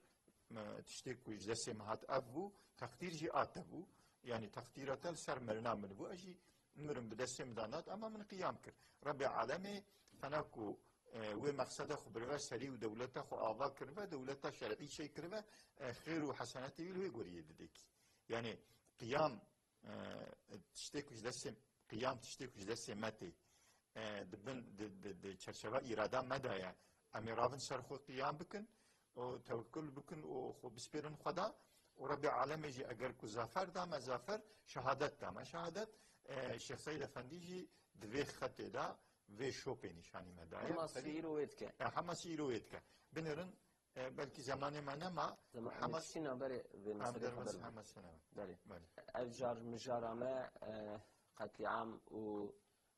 تشتی که جلسه مهات ابو تقدیر جی آتبو يعني تقديرات السر مرنا من بو اجي مرم بدسم دانات اما من قيام كر رب العالمين فناكو ومقصده خبره سري ودولته خو آوا كربه دولته شرعي شيء كربه خير وحسنات ويل غوري ددك يعني قيام تشتكي دسم قيام تشتكي دسم متي دبن د چرچبه اراده مدايا اميرابن سرخو قيام بكن و توكل بكن و خو بسبيرن خدا ورب العالمين يجي اگر کو زافر دا ما زافر شهادت دا ما شهادت شيخ سيد افندي جي دوي خط دا و شوپی نشانی مدایا حماس ایروید که حماس ایروید که بنرن بلکه زمان من ما حماس شینا بله به مسئله خبر بله الجار مجارمه قتل عام و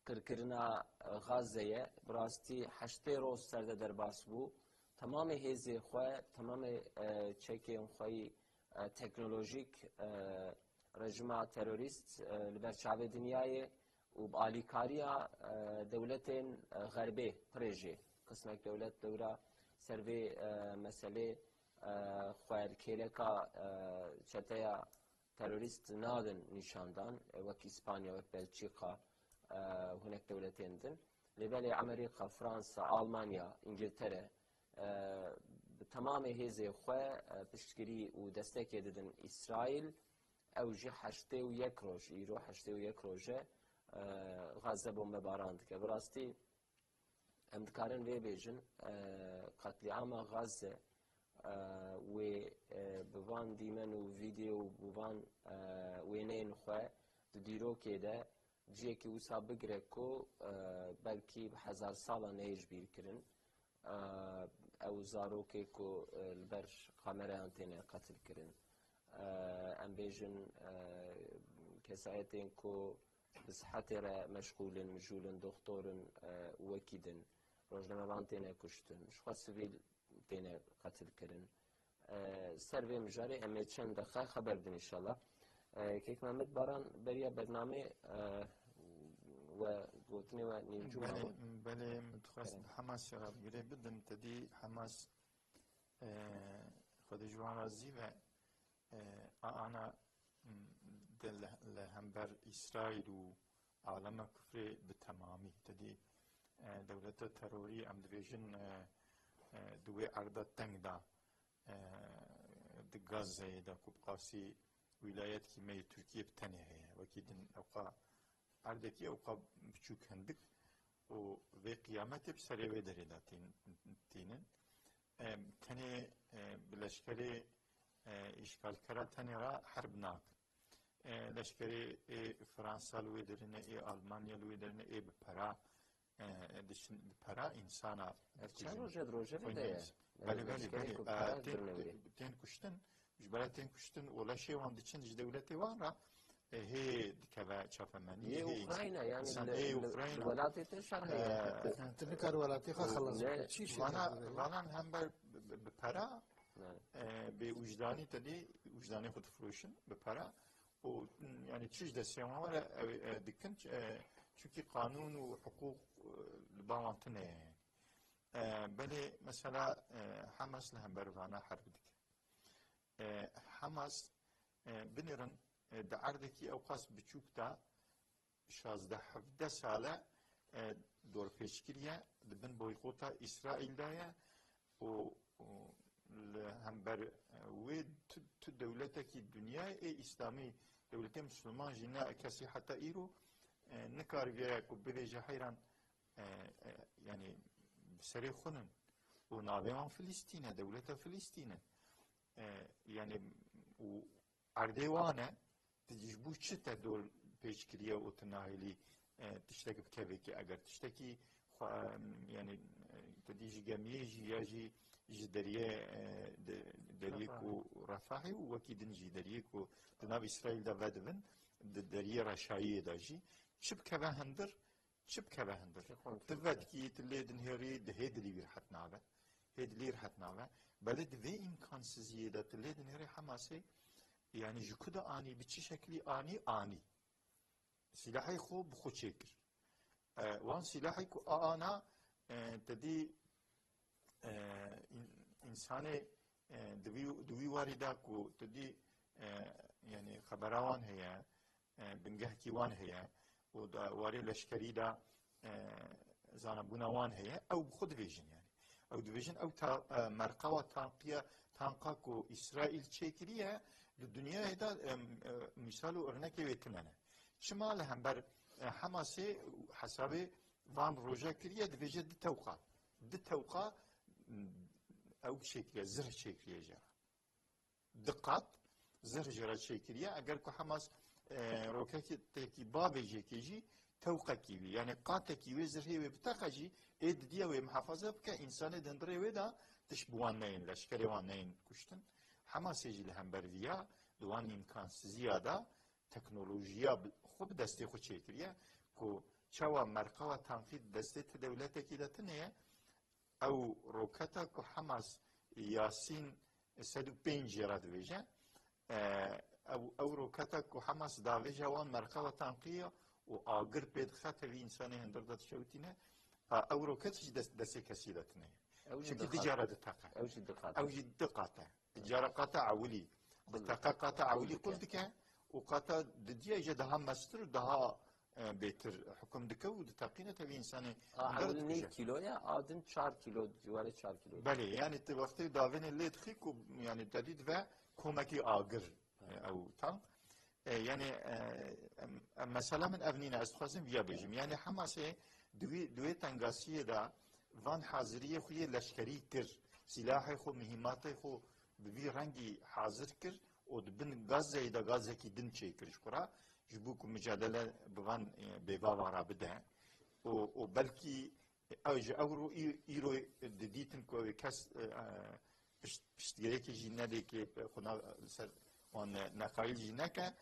کرکرنا غازه براستی 8 روز سرده در باس بو تمام هزی خواه تمام چکی خواه تکنولوژیک رژیم تروریست لبرچاوه دنیای و بآلیکاریا دولت غربی پروژه قسمت دولت دورا سروی مسئله خوار کلیکا چتایا تروریست نادن نشاندان وک اسپانیا و بلژیکا هناك دولتين دن لبالي امريكا فرنسا المانيا انجلترا تمام هذه خواه پشتگیری و دستکی دادن اسرائیل او جی 81 روز ایرو 81 روزه غزه بومب باراند که براستی امدکارن وی بیجن قتل عام غزه و بوان دیمن و ویدیو بوان وینین خواه دیرو که ده جیه که وسا بگره که بلکی به 1000 ساله نیج بیر کرن او زاروکه که البر قامره انتینه قتل کرن ام بیجن کسایتین که بصحتی را مشغولن مجولن دکتورن وکیدن روزنامه وان تینه کشتن شخص سویل تینه قتل کرن سر به مجاری امی چند دقیقه خبر دن انشالله که محمد باران بریا برنامه و گوتنی و نیمجو بله متخواست حماس شراب گره بدن تدی حماس خود جوان رازی و آنا لهمبر إسرائيل وعالم كفر بالتمامي تدي دولة تروري أم دفيجن دوي عرضة تنگ دا دي غازة دا كوب قاسي ولايات كيما تركيا بتنه هي وكيدن اوقا اردكي اوقا بچوك هندك و في قيامته بسري ودري داتين تينن تنه بلشكري اشكال كرا تنه را حرب ناك لشكري فرنسا لويدرنه المانيا لويدرنه بپرا دشن بپرا انسانا چند روزه بده بله تين كشتن مش بلا تين كشتن ولا شيء وان دشن دولتي وان را هي كذا شافماني هي اوكرانيا يعني الولايات الشرقيه تذكر ولايات خلص شيء وانا هم بپرا بوجداني تدي وجداني خود فروشن بپرا و يعني تشج دسيما ولا دكن çünkü kanun و حقوق الباوانتنه بله مثلا حماس لهم بروانا حرب دك حماس بنرن دعردكي اوقاس بچوك دا 16-17 ساله دور پیشگیریه دبن بویقوتا اسرائیل دایا و هم بر وید تو دولتکی دنیای اسلامی دولت مسلمان جنا کسی حتی ایرو نکار ویا کو بدیجه حیران يعني بسري خنن ونابيان فلسطين دولة فلسطين يعني وعرديوانا تجيبو شتا دول بيشكريا وتناهلي تشتكي بكبكي اگر تشتكي يعني تديجي جميجي ياجي جدريه دريكو رفاحي وكي دنجي دريكو دناب اسرائيل دا بدون دريه رشايه داجي شبكه هندر شبكه بهندر تبعد كي تليدن هيري دهيدلي بيرحت نابه هيدلي رحت نابه بلد في امكان سزيده تليدن هيري حماسي يعني جكده اني بشي شكلي اني سلاحي خو بخو شكر وان سلاحي كو انا تدي انسان دوي واردا كو تدي يعني خبراوان هي بنجه كيوان هي وواري لشكري دا زانبونا وان هي او خود فيجن يعني او ديفيجن او مرقوة تانقاكو اسرائيل تشيكريا للدنيا هدا مثالو ارنكي ويتنانا شمال هم بر حماسي حسابي وان روجا كريا ديفيجن دي توقع او شكريا زر شكريا جرا دقات زر جرا شكريا اگر كو حماس روكاكي تاكي بابي جيكيجي توقع كيوي يعني قاتا كيوي زرهي بتاقجي ايد ديوي محافظة بكا انسان دندري ويدا تشبوان نين لشكري وان نين كشتن حماس يجي لهم برفيا دوان امكان زيادة تكنولوجيا خوب دستي خو چيكريا كو چاوا مرقوة تنقيد دستي تدولتا كيدا تنيا او روكاتا كو حماس ياسين 105 جراد ويجا او روكاتا كو حماس دافيجا وان مرقوة تنقية و آگر بيد خاطر انساني هندردات شوتينه او روكاتش دستي كسيدتنه شكل تجارة دقاقة او جد دقاقة تجارة قاطع عولي دقاقة قاطع عولي قلتك وقاطع دديا جدها مستر دها بيتر حكم دكو دتاقينه تبي انساني عولني كيلو يا ادن 4 كيلو جواري 4 كيلو بله يعني وقتی داوين اللي تخيكو يعني تديد و كومكي آگر او تام يعني مثلا من ابنينا استخدم ويا بيجم يعني حماسه دوي تنگاسيه دا وان حاضريه خويه لشکری کر سلاح خو مهمات خو ببي رنگي حاضر کر و دبن غزه دا غزه کی دن چي کر شکرا جبوك مجادله بوان بيبا ورا بده و بلكي اورو ايرو ديتن كو كاس بشتگريكي جينادي كي خنا سر وان نقايل جيناكا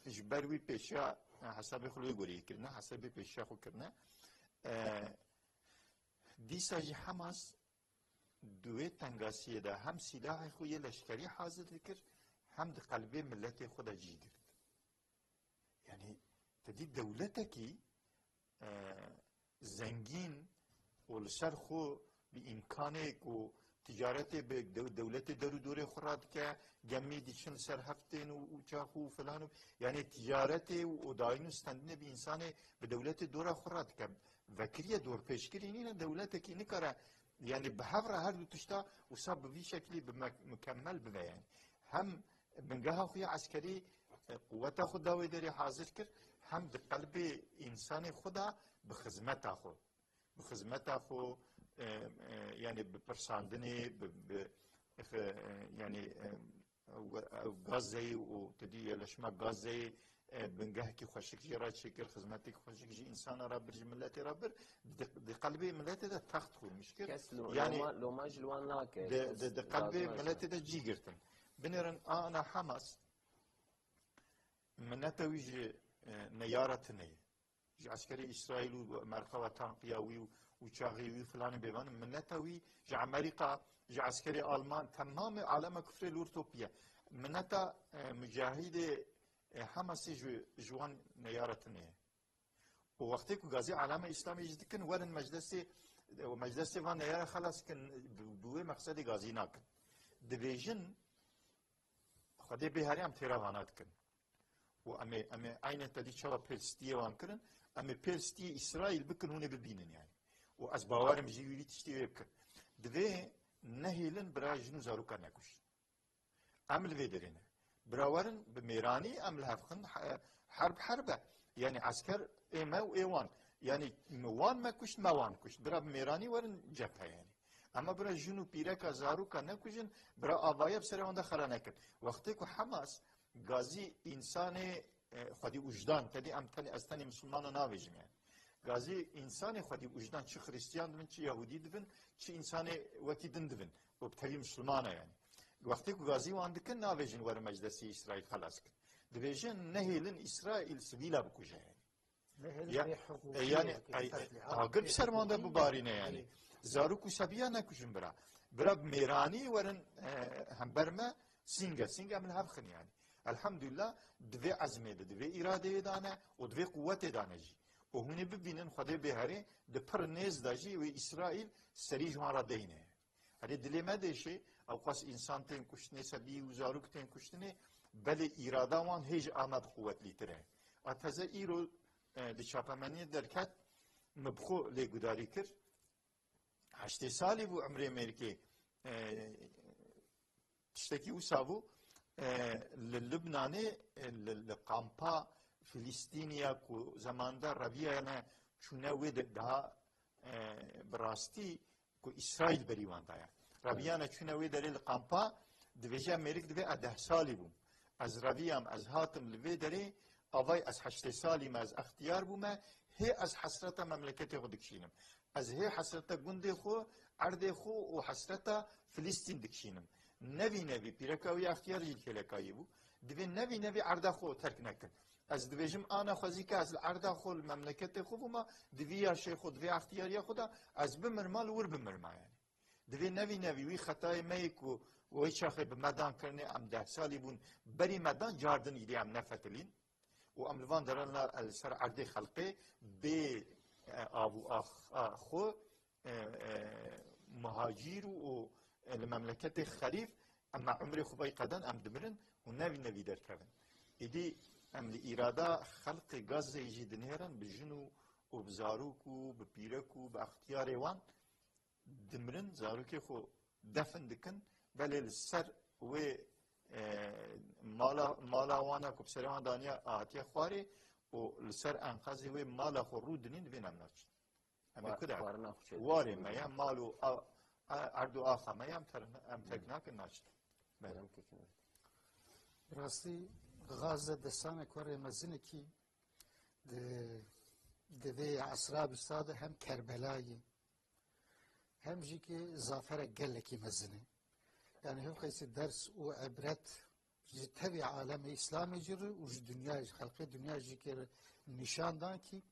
جبروي بيشا حسب خلوي غوري كرنا حسب بيشا خو كرنا ديسا جي حماس دوي تنگاسيه ده هم سلاح خو لشکری حاضر ذكر هم د قلبي ملتي خدا جيگر يعني تدي دولتك زنجين والسرخو بإمكانك وتجارتي بدولتي درو دوري خراد كا جمي ديشن سر هفتين وشاخو فلانو يعني تجارتي وداينو استندني بإنساني بدولتي دورا خراد كا فكرية دور بيشكرينينا دولتك نكرا يعني بحفرة هردو تشتا وصاب في شكلي مكمل بذا يعني هم بنگاه خوی عسکری قوت خدا و داری حاضر کرد هم در قلب انسان خدا به خدمت خو یعنی به پرساندنی یعنی غازی و تدی لشما غازی بنگاه کی خوشک جرا شکر خدمتی خوشک جی انسان را برج ملت را بر د قلبی ملت ده تخت خو مشکل یعنی لو ما جلوان ناکه د قلبی ملت ده جی گرتن بنرن انا حماس منتوی نیارتنی جی عسکری اسرائیل و مرکب تانقیاوی و چاقیوی فلان بیوان منتوی جی امریکا جی عسکری آلمان تمام عالم کفر لورتوپیا منتا مجاهد حماسی جوان نیارتنی و وقتی که غازی عالم اسلامی جدی کن ورن مجلسی وان نیار خلاص کن بوی مقصد غازی نکن دیویژن خودی بهاری هم تیراوانات کن و امی عین تدی چرا پلستی وان کرن امی پلستی اسرائیل بکن هونه ببینن یعنی و از باورم جیویلی تشتی بکن دوی نهیلن برای جنو زاروکا نکوش عمل ویدرینه براورن بمیرانی عمل هفخن حربه یعنی عسکر ایمه و ایوان یعنی موان ما کشت موان کشت برا بمیرانی ورن جبهه یعنی اما برا جنو پیرکا زاروکا نکوشن برا آوایب سره ونده خلا نکن وقتی که حماس غازی انسان خودی وجدان تدی امتنی استنی مسلمان ناویجم یعنی غازی انسان خودی وجدان چه خریستیان دبن چه یهودی دبن چه انسان وکی دن دبن و بتوی مسلمانه یعنی وقتی که غازی وان دکن ناویجن ور مجلسی اسرائیل خلاص کن دویجن نهیلن اسرائیل سبیلا بکوجه یعنی آگر سرمانده ببارینه یعنی زاروکو سبیا نکوشن برا میرانی ورن هم برما سینگه من هفخن یعنی الحمدلله دوی عزمه ده دوی اراده دانه و دوی قوت دانه جی و هونه ببینن خدا بهاره ده پر نیز دا جی و اسرائیل سری جوان را دینه هره دلیمه دیشه او قاس انسان تین کشتنه سبی و زاروک تین کشتنه بله اراده وان هیچ آمد قوت لیتره اتازه ایرو ده چاپمانی درکت مبخو لگوداری کر 8 سالی بو عمر امریکی تشتكي وسابو للبناني لقامبا فلسطينيا كو زمان دا ربيع انا چونه ويد دا براستي كو اسرائيل بريوان دا ربيع انا چونه ويد للقامبا دوجه امريك دوه 10 سالي بوم از ربيعم از هاتم لوي دري اوای از 8 سالي ما از اختيار بوم هي از حسرت مملكتي خود دكشينم از هي حسرت گوندي خو عرض خو و حسرت فلسطين دكشينم نوی پیرکاوی اختیار جیل کلکایی بو دوی نوی عرض خو ترک نکن از دویجم آنا خوزی که از عرض خو المملکت خو ما دوی یا شیخ خود دوی اختیاری خدا از بمرمال ور بمرما یعنی دوی نوی وی خطای میکو وی چاخه به مدان کرنه ام 10 سالی بون بری مدان جاردن ایدی ام نفتلین و املوان درن سر عرض خلقه به آبو خو مهاجر و المملكة خريف أما عمري خباي قدن أم دمرن ونبي دركبن إدي أم الإرادة خلق غاز يجي دنيران بجنو وبزاروكو ببيركو باختيار وان دمرن زاروكي خو دفن دكن بل السر و مالا وانا كبسران دانيا آتيا خواري و السر أنقاذي و مالا خو رو دنين بينام ناچ أما كده واري ما يا مالو اردو آخا ما ام تکناک ناشت برام که کنید راستی غاز دستان کوره مزنه کی دوی عصرا بستاده هم کربلایی هم جی که زافر گله کی مزنه yani هم قیسی درس و عبرت جی تبی عالم اسلامی جره و جی دنیا خلق دنیا جی که نشان دان کی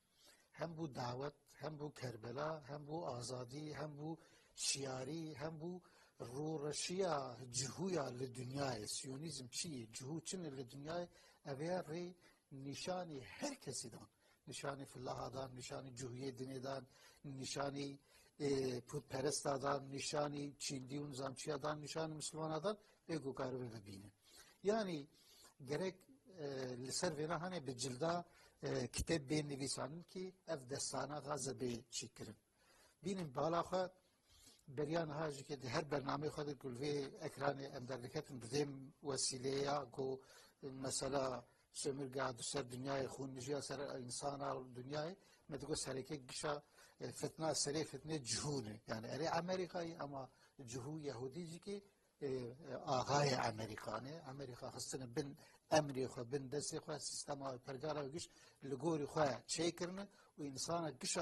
هم بو دعوت هم بو کربلا هم بو آزادی هم بو شیاری هم بو رورشیا جهویا لدنیای سیونیزم چیه جهو چنه لدنیای اویا ری نشانی هر کسی دان نشانی فلاح دان نشانی جهوی دینی دان نشانی پود پرست دان نشانی چیندیون زامچیا دان نشانی مسلمان دان بگو کارو ببینه یعنی gerek لسر وینا هنه به جلدا کتاب بین نویسانن که اف دستانا غازه به چی کرن بینیم بالا خواه بریان هاجی که هر برنامه خود گل وی اکران ام در دکتن بدیم وسیله یا کو مثلا سمرگاه سر دنیای خون نجیا سر انسان و دنیای متگو سرکه گشا فتنه سری فتنه جهونه يعني اري امريكاي اما جهو يهودي جي كي آغای امریکانه امریکا خستن بن امری خو بن دستی خو سیستم پرگار گش لگوری خو چه کرنه و انسان گش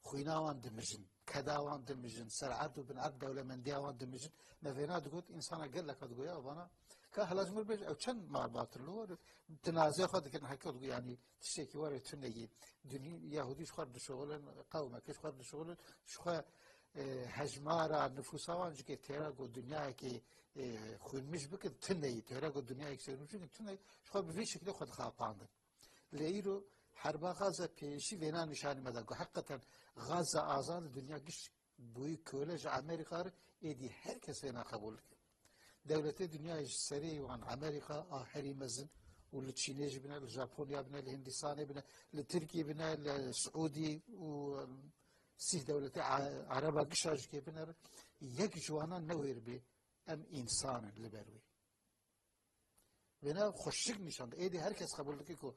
خویناوان دمجن کداوان دمجن سرعت و بن عبد دوله من دیوان دمجن نفینا دگوت انسان قال لك دگویا وانا که هلاج مر بيج او چند معلومات لور تنازع خود که حكي يعني تشتكي ورا تنجي دنيا يهودي خرد شغل قومه كيف خرد شغل شو هجمارا نفوساوان جي تيرا go dünya ki خونمش بكن تنهي تيرا go dünya يكسرون çünkü تنهي شو بفي شكل خد خاطاند ليرو حرب غزة پیشی وینا نشانی مدن که حقیقتا غزة آزاد دنیا گش بوی کولج امریکا ایدی هر کس وینا قبول کرد دولت دنیا سری وان امریکا آخری مزن والتشينيج بنا الجابونيا بنا الهندساني بنا التركي بنا السعودي و سه دولتي عربا قشاج كي بنا يك جوانا نوير بي ام انسان لبروي بنا خوشك نشان ايدي هركس قبول لك كو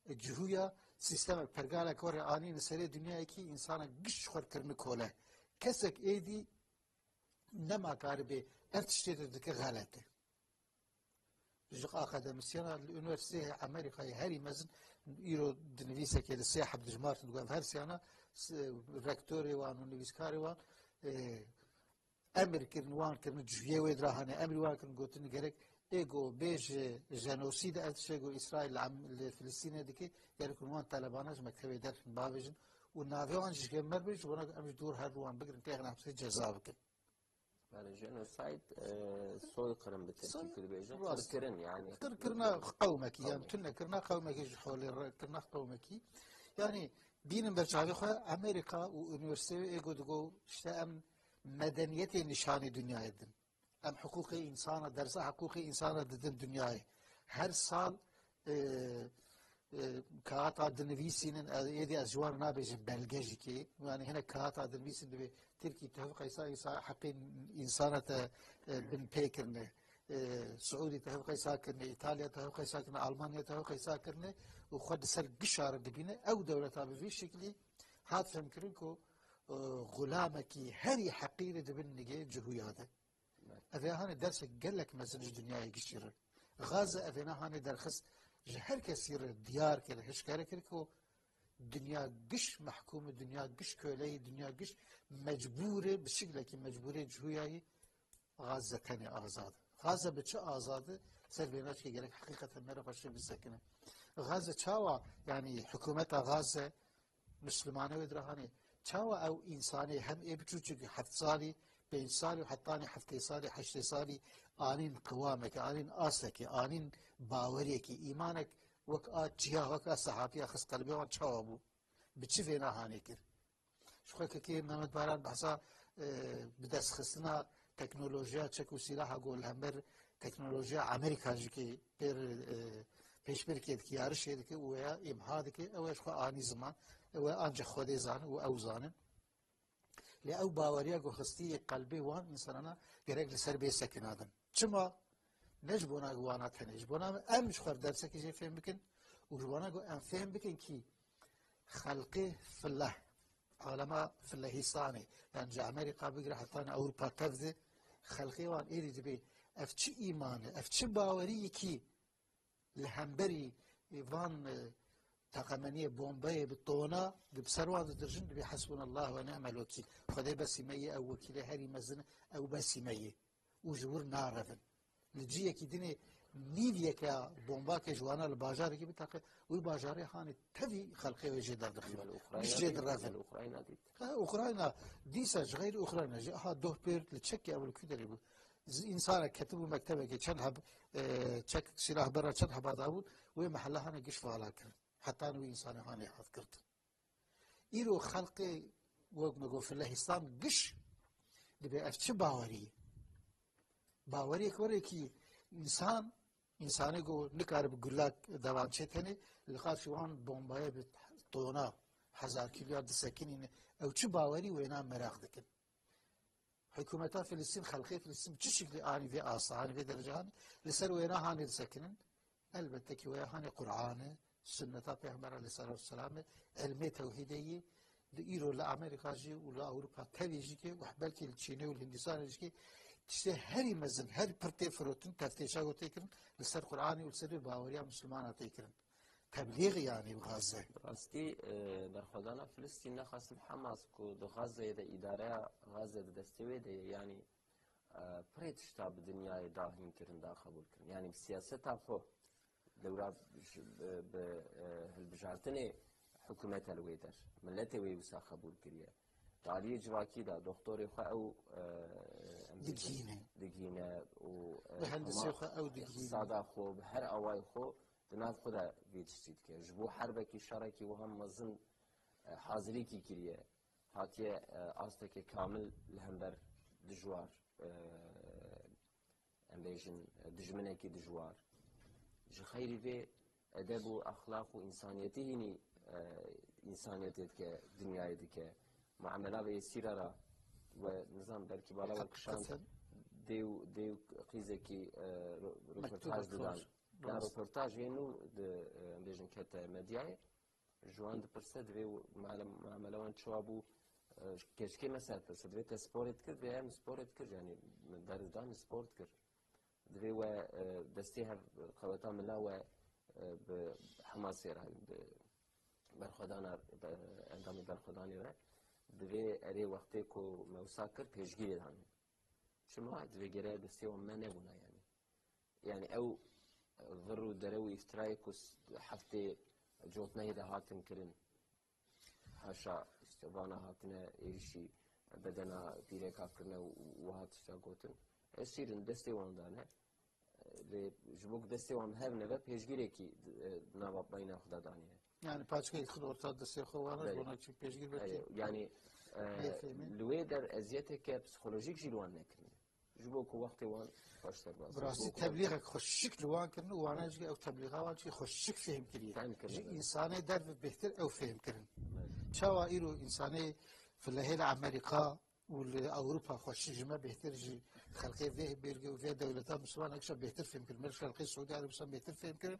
جهويا سيستم پرگالا كور اني نسري دنيا كي انسان قش خور كرن كوله كسك ايدي نما كاربي ارتشتيت دك غلطه جق أكاديميسيان الأونيفرسيتي أمريكا هاري مزن يرو دنيسا كده السياحة بدجمار تقول هر سنة ركتوري وان ونيفيسكاري وان أمريكا وان كن جوية ودراهنا أمريكا وان كن قلتني جرك إيجو بيج جنوسيد أتشيجو إسرائيل عم فلسطين ديكي يعني كن وان طالبانج مكتبة در بابجن والنافيان جمر بيج وانا أمش دور هادوان بقرن تيغنا حسي جزابك يعني جنوسايد soykırım bir tepki beje kırkırın yani kırkırına قومكي يعني تنا كرنا قومكي حول كرنا قومكي يعني بينم برجعي خو امريكا ويونيفرسيتي ايجو دغو işte ام medeniyet nişanı dünyayedin ام حقوق انسان درس حقوق انسان ددن dünyayı her sal kağıt adnivisi'nin yedi azwar nabejin belgeci ki yani hene kağıt adnivisi'nin de Türkiye tevfik İsa hakkın insana bin peykirne Suudi tevfik İsa kırne İtalya tevfik İsa kırne Almanya tevfik İsa kırne ve خود سر قشار دبینه او دولت ها به شکلی هات فهم کردن که غلامکی هری حقیر دبن نگه جهویاده اوه هانه درس گلک مزنج دنیای گشیره غازه اوه هانه درخص هر کسی را دیار کرده هشکاره کرده که dünya gış mahkumu, dünya gış köleyi, dünya gış mecburi bir şekilde ki mecburi cühuyayı Gazze'teni azadı. Gazze biçi azadı, serbenat ki gerek hakikaten nere başlı bir sakine. Gazze çava yani hükümete Gazze Müslümane ve drahani çava ev insani hem ebçü çünkü haftsali, 5 sali hatta 7 sali, 8 sali anin kıvameki, anin aseki, anin baveriyeki, imanek وقت جیا وقت صحافی خس قلبی وان چاوبو بچی فینا هانی کر شو که محمد باران بحثا بدس خستنا تکنولوژیا چک و سلاح گول همبر تکنولوژیا امریکا جکی پر پیش بر کید کی یارش کید کی و امهاد کی اوش خو آنی زمان و آنجا خود زان و اوزانن لی او باوریا گو خستی قلبی وان انسانا گرگ لسر بی سکنادن چما نجبونا جوانا تنجبونا أمش خر درسك يجي فهم بكن وجوانا جو أم فهم بكن كي خلقه في الله علماء في الله هيصاني يعني جا أمريكا بيجري حتى أوروبا تفذ خلقه وان إيدي تبي أفتش إيمان أفتش باوري كي الهمبري إيفان تقمنية بومباي بالطونا بسروان الدرجن بحسبنا الله ونعم الوكيل خذي بس يمية أو وكيل هاري مزن أو بس يمية وجور نارفن لجيه کی دنی نیویه که بمبا که جوانا الباجار کی بتاقه وی باجاری خانه تبي خلقه وجه در دخل مش جد الرافل اوكرانيا دي اوكرانيا ديسا غير اوكرانيا ها دو بير لتشكي اول كده اللي انسان كتبوا مكتبه كي تشنهب تشك سلاح برا تشنهب داوود وي محلها انا قش فالاك حتى انه انسان هاني حذكرت يرو خلقه وقنقو في الله اسلام قش اللي بيفتش باوري باوری کوری کی انسانی کو نکار بگلک دوام چتنی لخاط شوان بمبای به تونا 1000 کیلو سکینین او چه باوری و اینا مراق دکن حكومتا فلسطين خلقي فلسطين بشي شكل آني في آساني في درجان لسر وينا هاني سكنن البته كي ويا هاني قرآن سنة پیغمبر علیه الصلاة والسلام علم توحیدی ایرو لامریکا جی ولا اوروبا تاویجی که وحبل که الچینه و الهندستان جی که تشته هری مزن هر پرته فروتن تفتیشا و تکرن لسر قرآنی و لسر باوریا مسلمان تکرن تبلیغ يعني بغزة راستی برخوادانا فلسطین نخواستم حماس کو دو غزه ده اداره غزه ده دستوی ده یعنی پریت شتا بدنیای داهین کرن دا قبول کرن یعنی سیاست خو دورا به هالبجارتني حكومات الويدر ملتي ويوسا قبول كريه تعالي جواكي دا دكتوري خو او دقينه و مهندسي خو او دقينه صادا خو بهر اواي خو دماغ خدا بيتشتيت كي جبو حربكي شركي وهم مزن حاضري كي كريه هاتيه استك كامل لهمبر دجوار امبيجن دجمنكي دجوار جي خيري في ادب واخلاق وانسانيته هني انسانيتك كدنيا ديك معامله بيسيره ونظام بركي بالا وكشان ديو قيزكي روبورتاج دادن لا روبورتاج انه امبيجن كتا مدياي جوان برسد في معامله وان شوابو كشكي مثلا برسد في سبورت كد بهم سبورت كد يعني داردان سبورت كد دوی و دستیها قوتا ملا و بحماسی را برخودانا اندام برخودانی را دوی اری وقتی کو موسا کر پیشگیری دهانی شما دوی گره دستی و من نبونا يعني او ضرو درو افتراي كس حفتي جوتنا هيدا هاتن كرن حاشا استبانا هاتنا ايشي بدنا بيريكا كرنا وهات اشتاقوتن اسيرن دستي وان دانا جبوك دستي وان هاف نبا بيشگيري كي نابا بين خدا دانيه يعني باشكي خد ورطات دستي خوانا جبونا چي بيشگير بكي يعني لوي در ازيتك بسيكولوجيك جيلوان نكرن جبوك وقتي وان باشتر باز براسي تبليغك خوشك لوان كرن وانا جي او تبليغا وان شي خوشك فهم كرين جي انساني درب بهتر او فهم كرن شاوا ايرو انساني في اللهيلة امريكا واوروبا خوش جمع بهتر جي خلقي فيه بيرجي وفيه دولتها مسلمان اكشن بهتر فهم كرن مش خلقي السعودية عربستان بهتر فهم كرن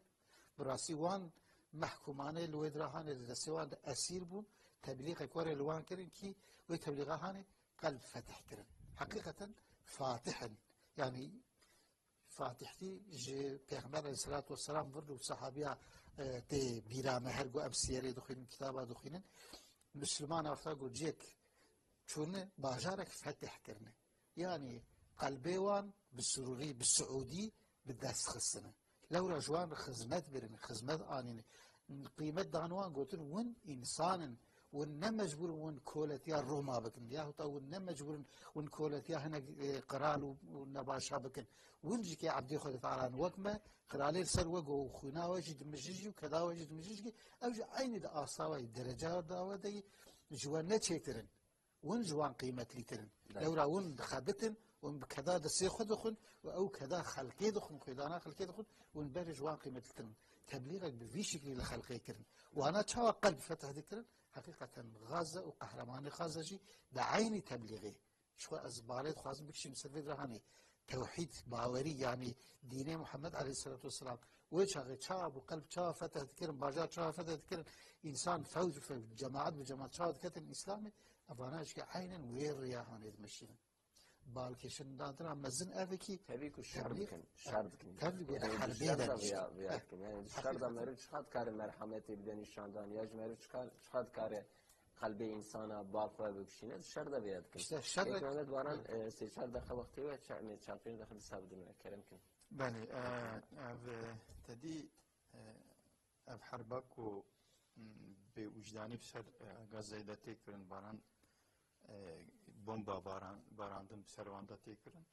براسي وان محكومانه لويد راهانه دسوان اسير بون تبليغ كوري لوان كرن كي وي تبليغا هاني قلب فتح كرن حقيقة فاتحا يعني فاتحتي جي پیغمبر عليه الصلاة والسلام برد وصحابيا تي بيرامه هرگو ام سيري دخين كتابا دخين مسلمان افتاقو جيك چون باجارك فتح كرنه يعني قلبي وان بالسروري بالسعودي بالدست خصنه لو رجوان خزمت برن خزمت آنين قيمة دانوان قلتن ون إنسان ون مجبور ون كولتيا روما بكن ياهو تا ون مجبور ون كولتيا هنا قرال ونباشا بكن ون جيكي عبدي خد تعالى وكما قرالي سر وقو خونا وجد مجيجي وكذا وجد مجيجي او عين دا آصاوي درجات داوا دي جوان نتشيترن ون جوان قيمة ليترن لو را ون خابتن ون بكذا دسي خدخن او كذا خلقي دخن خدانا خلقي دخن ون بر جوان قيمة ليترن تبليغك بفي شكل لخلقي كرن وانا تشاوى قلب فتح ذكرن حقيقة غازة وقهرمان غازة جي بعين تبليغي شو أزبالات خوازم بكشي مسلفيد رهاني توحيد باوري يعني دين محمد عليه الصلاة والسلام ويشاغي شاب وقلب شاب فتح ذكرن باجات شاب فتح ذكرن إنسان فوج في جماعات بجماعات شاب ذكرن إسلامي أباناش عينا وير رياهاني دمشينا بالكشن دادنا مزن أذكي تبيك الشردكن شردكن تبيك حربية يعني الشرد مريض شخاد كار مرحمتي بدني شاندان ياج مريض شخاد كار قلبي إنسانا باقوا بكشينه الشرد بيادكن الشرد كمان دواران سيشار داخل وقتي وشعمي شاطرين داخل السابدين كرمكن بله تدي بحربك و بوجداني بسر غزة تكرن باران بومبا باراندن بسرواندا تكرن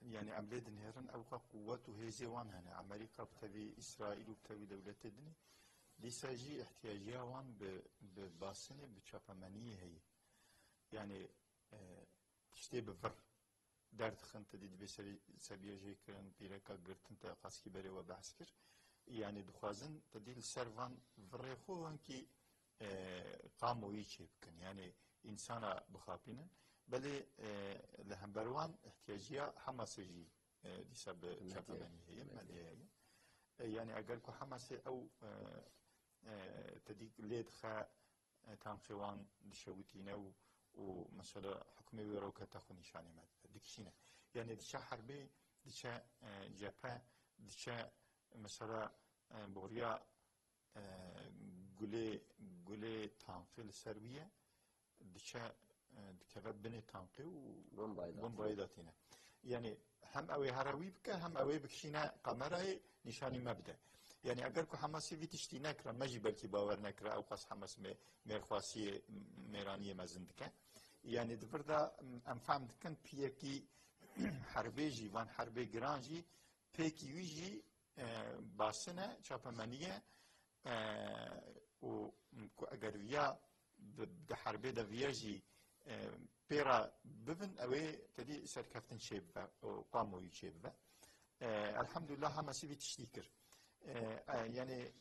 يعني عملية نهرن أبقى قوات وهيزيوان هنا أمريكا بتبي إسرائيل وبتبي دولة الدنيا لساجي احتياجها وان بباسنة بشابمانية هي يعني تشتي بفر درد خنت دي بسري سبيجي كرن بيركا قرتن تقاسكي بري وبحسكر يعني دخوازن تدي السرفان فريخو هنكي قاموا يشي بكن يعني insana bixapînin belê li hemberwan ihtiyaciya Hamasê jî dîsa bi çapemenî heye medyaya ye yani eger ku Hamasê ew tedî lê dixe tanqêwan dişewitîne û mesela hukmê wê roketa xwe nîşanê me dikişîne yani diçe herbê diçe cephe diçe mesela boriya gulê tanqî li ser wî ye diçe dikeve binê tanqî û bombayê datîne yani hem ew ê here wî bike hem ew ê bikişîne kamerayê nîşanî me bide yani eger ku Hamasê vî tiştî nekira me jî belkî bawer nekira ew qas Hamas mêrxwasiyê mêraniyê mezin dike yani di vir de em fehm dikin piyekî herbê jî van herbê giran jî pêkî wî jî basine çapemenîye û ku eger viya di herbê de viya jî pêra bibin ew ê tedî serkeftin çê bibe qamoyî çê bibe elhamdülillah Hamasî vî tiştî kir yani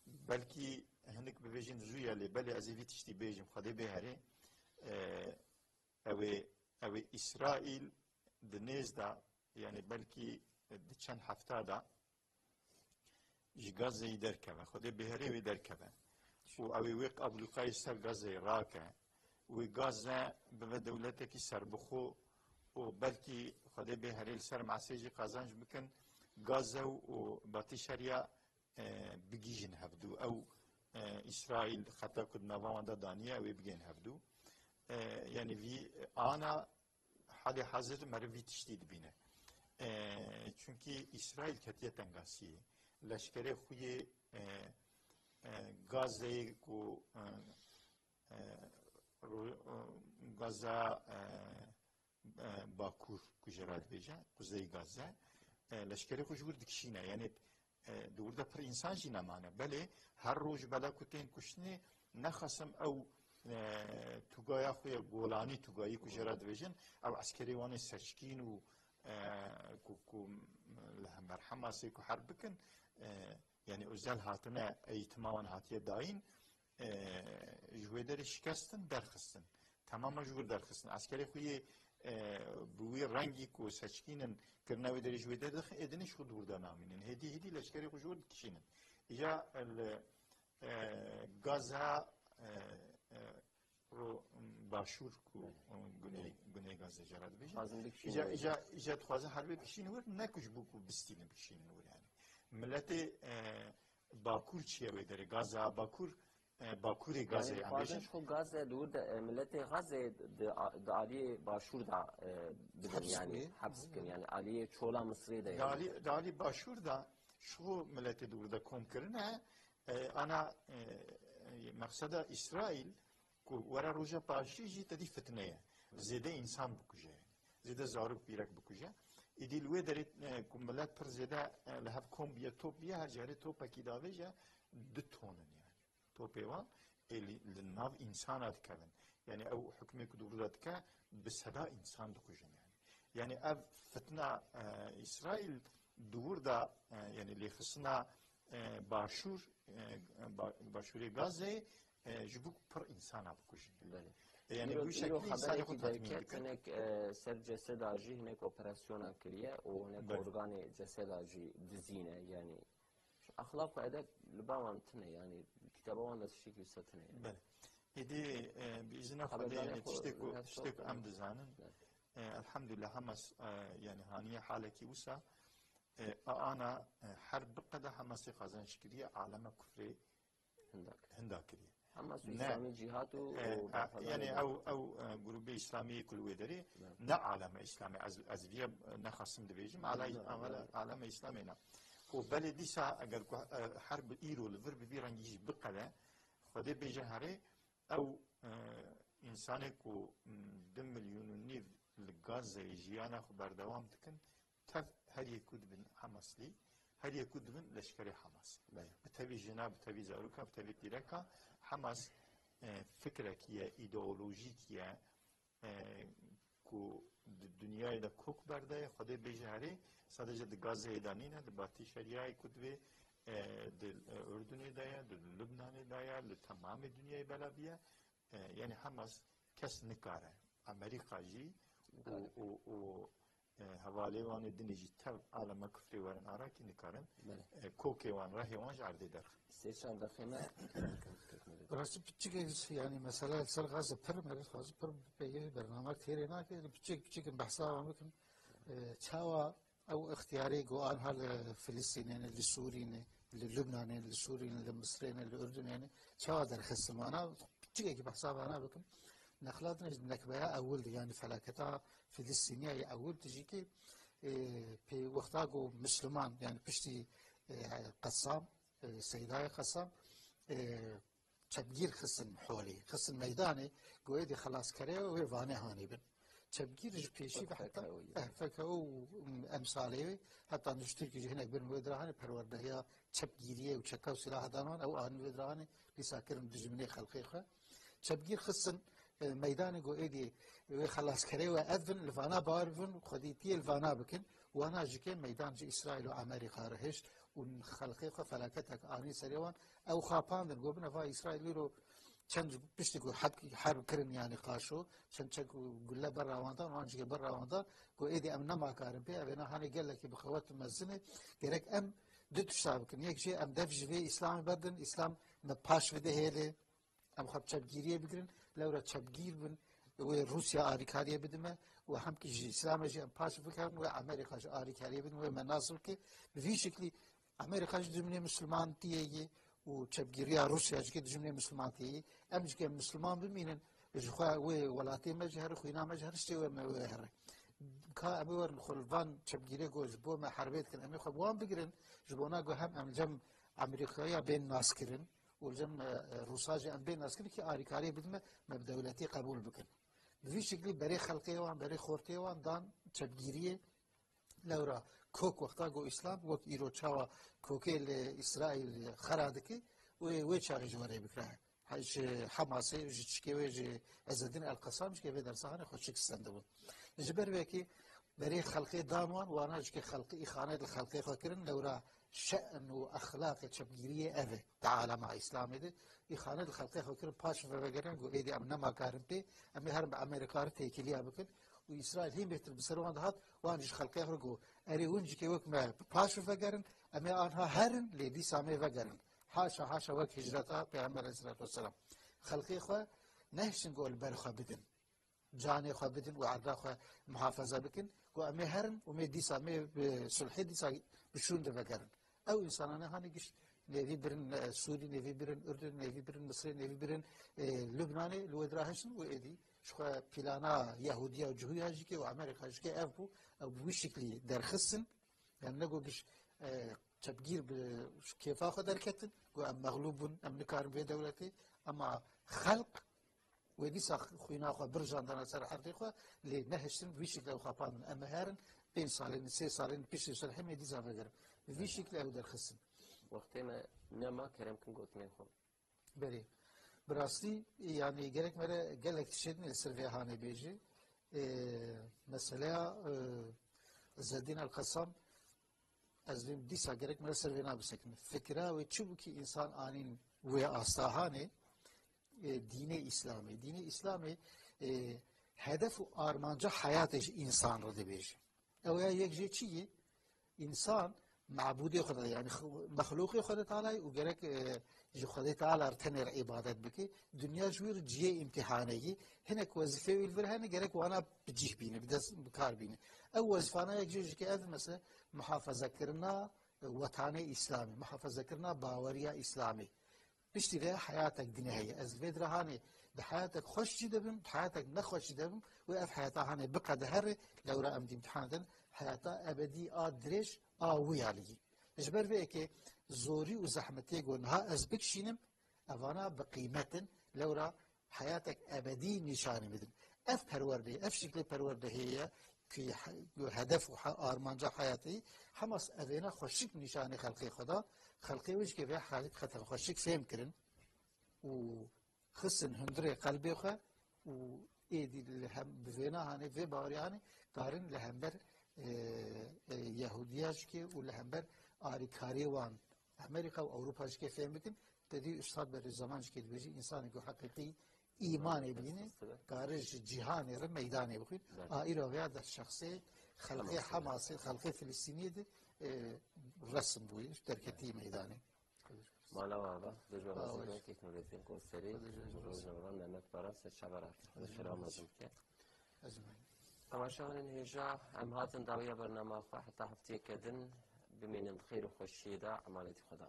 belkî hinek bibêjin zûya lê belê ez ê vî tiştî bêjim Xwedê bêherê ew ê İsraîl di nêz de yani belkî di çend hefta da ji Gazeyê derkeve Xwedê bêherê wê derkeve û ew ê wê ablûqayê ser Gazeyê rake wê gaze bibe dewletekî serbixwe û belkî Xwedê bêherê li ser masê jî qazanc bikin Gaze û batî şeriya bigîjin hevdû ew İsraîl xeta ku di nava wan de daniye ew ê bigên hevdû yani vî ana halê hazir meriv vî tiştî dibîne çünkü İsraîl ketiye tengasiyê leşkerê xwe yê Gazeyê ku Gaza Bakur ku jê re dibêje Kuzeyê Gaze leşkerê xwe ji wir dikişîne yani di wir de pir însan jî nemane belê her roj bela ku tên kuştinê nexwesim ew tugaya xwe ye Golanî tugayî ku jê re dibêjin ew eskerê wan ê seçkîn û ku li hember Hamasê ku her bikin yani özel hatine eğitime wan hatiye dayîn ji wê derê şikestin derxistin temamen ji wir derxistin eskerê xwe yê bi wî rengî ku seçkînin kirina wê derê ji wê derê êdinê ji xwe di wir de namînin hêdî leşkerê xwe ji wir dikişînin îja li Gaza başûr ku Guney Gazê jê re dibêje îja dixwaze herbê bikişînin wir ne ku ji bo ku bistînin bikişînin wir yani milletê Bakur çiye wê derê Gaza Bakur Bakurê Gazê em bêjin xwe Gaze li wir de milletê Gazê di aliyê başûr da bidin yani hebs bikin yani aliyê çola Misrê de di alî başûr da şo milletê di wir de kom kirine ana meqseda İsraîl ku were roja paşî jî tedî fitne ye zêde însan bikuje zêde zarok pîrek bikuje îdî li wê derê ku millet pir zêde li hev kom biye top biye her carê topekî davêje 2 tonin yani topê wan li nav însana dikevin yani ew hukmê ku di wir de dike bi seda însan dikujin yani ev fitna İsraîl di wir de yani lêxistina başûr başûrê Gazê ji bo pir însana bikujin yani bu şekilde insanı xwe tatmin dikin hinek ser ceseda jî hinek operasyona kiriye û hinek organê ceseda jî dizîne yani axlaq û edeb li bawan tune yani kitaba wan de tiştekî wisa tune bele êdî bi îzina Xwedê yani tiştek ku em dizanin elhamdülillah Hamas yani haniye halekî wisa ana her biqede Hamasê qazanc kiriye alema kufrê hinda kiriye Hamas û İslami Cîhat û yani ew grûpê İslamiyê ku li wê derê ne aleme İslamê ez vî nexwesim dibêjim aleme İslamê ne û belê dîsa eger ku her bi îro li vir bi vî rengî jî biqede Xwedê bêje herê ew însanê ku 2 milyûn û nîv li Gazeyê jiyana xwe berdewam dikin tev heriyê ku dibin Hamaslî heriyê ku dibin leşkerê Hamas bi tevî jina bi tevî zaroka bi tevî pîreka Hamas fikrekî ye îdeolojîk ye ku di dünyayê de kok berde Xwedê bêje herê sadece di Gazeyê de nîne di batî şeriyayê ku divê di Ürdünê de ye di Lübnanê de ye li temamê dünyayê belaviye yani Hamas kes nikare Amerika jî û hevalê wan ê dinê jî tev alema kufrê werin arakî nikarin kokê wan rehê wan ji erdê derxin. سێشان دەخێمە براستی پیچیک یعنی مثلا سر غاز پر مرد غاز پر به برنامه تیره نکه پیچیک بحثا میکنم چاوا او اختیاری گوان هال فلسطینیان لسورین للبنان لسورین لمصرین لأردنین چاوا در خصمانا پیچیک بحثا بانا بکن نخلات نکبه اول يعني فلاكتا فلسطينية اول تجي كي في وقتها جو مسلمان يعني بشتي قسام سيداي قسام تبجير خصن حولي خصن ميداني قويدي خلاص كريه ويفاني هاني بن تبجير بيشي حتى فكو امثالي حتى نشترك هنا بين ودراني پرورده هي تبجيريه وشكاو سلاح دانوان او ان ودراني لساكرن دجمني خلقيخه تبجير خصن ميداني قويدي خلاص كريه واذن الفانا بارفن خديتي الفانا بكن وانا جيكي ميدان جي اسرائيل وامريكا رهش ونخلقيخه فلاكتك اني سريوان او خاباندن قبنا فا اسرائيل رو چند بيشتكو حرب كرن يعني قاشو چند چكو قلا برا وانتان وانجي برا وانتان قو ايدي ام نما كارن بي ابنا هاني قال لك بخوات مزنه قالك ام دت شابكن يك شيء ام دفج في اسلام بدن اسلام نباش في هيله ام خب چبگیریه بگیرن لورا چبگیر بن و روسیا آریکاریه بدمه و هم که اسلام جی ام پاش بکن و امریکا جی آریکاریه بدن و مناصر که به شکلی امریکا جی جمله مسلمان تیه و چبگیریه روسیا جی جمله مسلمان تیه ام جی مسلمان بمینن جخوا و ولاتی مجهر خوینا مجهر شتی و مهر کا امور خلفان چبگیریه گوش بو ما حربیت کن امی خب وان بگیرن جبونا گو هم ام جم امریکایی بین ناس کرن والجم روساج ام بين ناس كي آريكاري بدمه مبدولتي قبول بكن بفي شكل بري خلقي وان بري خورتي وان دان تبجيريه لورا كوك وقتا جو اسلام وقت ايرو تشاوا كوكي لاسرائيل خرادكي و تشاغي جواري بكره حج حماسي جيتشكي وجي عزالدين القسام كي بدر صحن خوشك استندبون جبر بكي بري خلقي دانوان وانا جكي خلقي خانه الخلقي خكرن لورا شأن وأخلاق تشبجيرية أذى تعالى مع إسلام ده يخانة الخلقية خكر باش فبقرن قو إيدي أمنا ما كارن بي أمي هرب أمريكا تيكليها بكن وإسرائيل هي بيتر بسروان دهات وانجش خلقية خرقو أري ونجي كي وك ما باش فبقرن أمي آنها هرن لدي سامي فبقرن حاشا حاشا وك هجرتها بيعمر الصلاة والسلام خلقية خوا نهشن قول برخوا بدن جاني خوا بدن وعرضا خوا محافظة بكن قو أمي هرن ومي دي سامي بسلحي دي سامي بشون ده فبقرن او انسانانه هاني گش نوی برن سوری نوی برن اردن نوی برن مصر نوی برن لبناني لودراهشن و ادي شو بلانا يهوديه وجهويه جيكي وامريكا جيكي افو او بشكل درخصن يعني نقول گش تبجير كيف اخذ دركتن و مغلوب ام نكار في دولتي اما خلق ودي ساخ خوينا خو برجان دانا سر حقيقه لنهشن بشكل خابان اما هارن بين سالين سي سالين بيش سلحمه دي زافجر في شكل او در خصم وقتما نما كرم كن قلت منكم بري براسي يعني جالك مرة جالك تشدني السرفي هاني بيجي مثلا زادين القسم ازلم ديسا جالك مرة سرفي نابسكن فكرة وتشوفكي انسان انين واستاهاني دين اسلامي دين اسلامي هدف ارمانجا حياتش انسان رده بيجي او يك شيء انسان معبودي خدا يعني مخلوقي خدا تعالى وجرك جو خدا تعالى ارتنر عبادت بكي دنيا جوير جي امتحاني هناك وظيفه والفرهانه جرك وانا بجيه بينه بدس بكار بينه او وظيفانا يجي كي مثلا محافظه كرنا وطني اسلامي محافظه كرنا باوريا اسلامي بيشتري حياتك دنيا از فدرهاني بحياتك خوش جدبن بحياتك نخوش جدبن وقف حياتها هاني بقى دهر لو رأم دي امتحان حياتها ابدي ادريش آوی علی. اجبر به که زوری و زحمتی گونها از بکشینم اوانا بقیمتن لورا حیاتك ابدی نشانه بدن. اف پرورده اف شکل پرورده هي که هدف و آرمانجا حیاتی همس اوینا خوشک نشانه خلقی خدا خلقی وش که به حالت خطر خوشک فهم کرن و خصن هندره قلبی خو و ایدی لهم بوینا هانی و باوریانی قارن لهمبر يهودياش كي ولا همبر آريكاري وان أمريكا وأوروبا كي فهم بكن تدي أستاذ بر الزمان كي بيجي إنسان يقول حقيقي ایمان بینه کارش جهانی را میدانی بخوید ایرا ویا در شخصی خلقی حماسی خلقی فلسطینی ده رسم بویش درکتی میدانی مالا وابا دجور وزیرون که کنوریتین کوسری روز نوران نمت براس شبرات شرام ازم که تماشاون هجا ام هاتن داویه برنامه خواه حتی هفته کدن بمین الخير وخوشی دا عمالتی خدا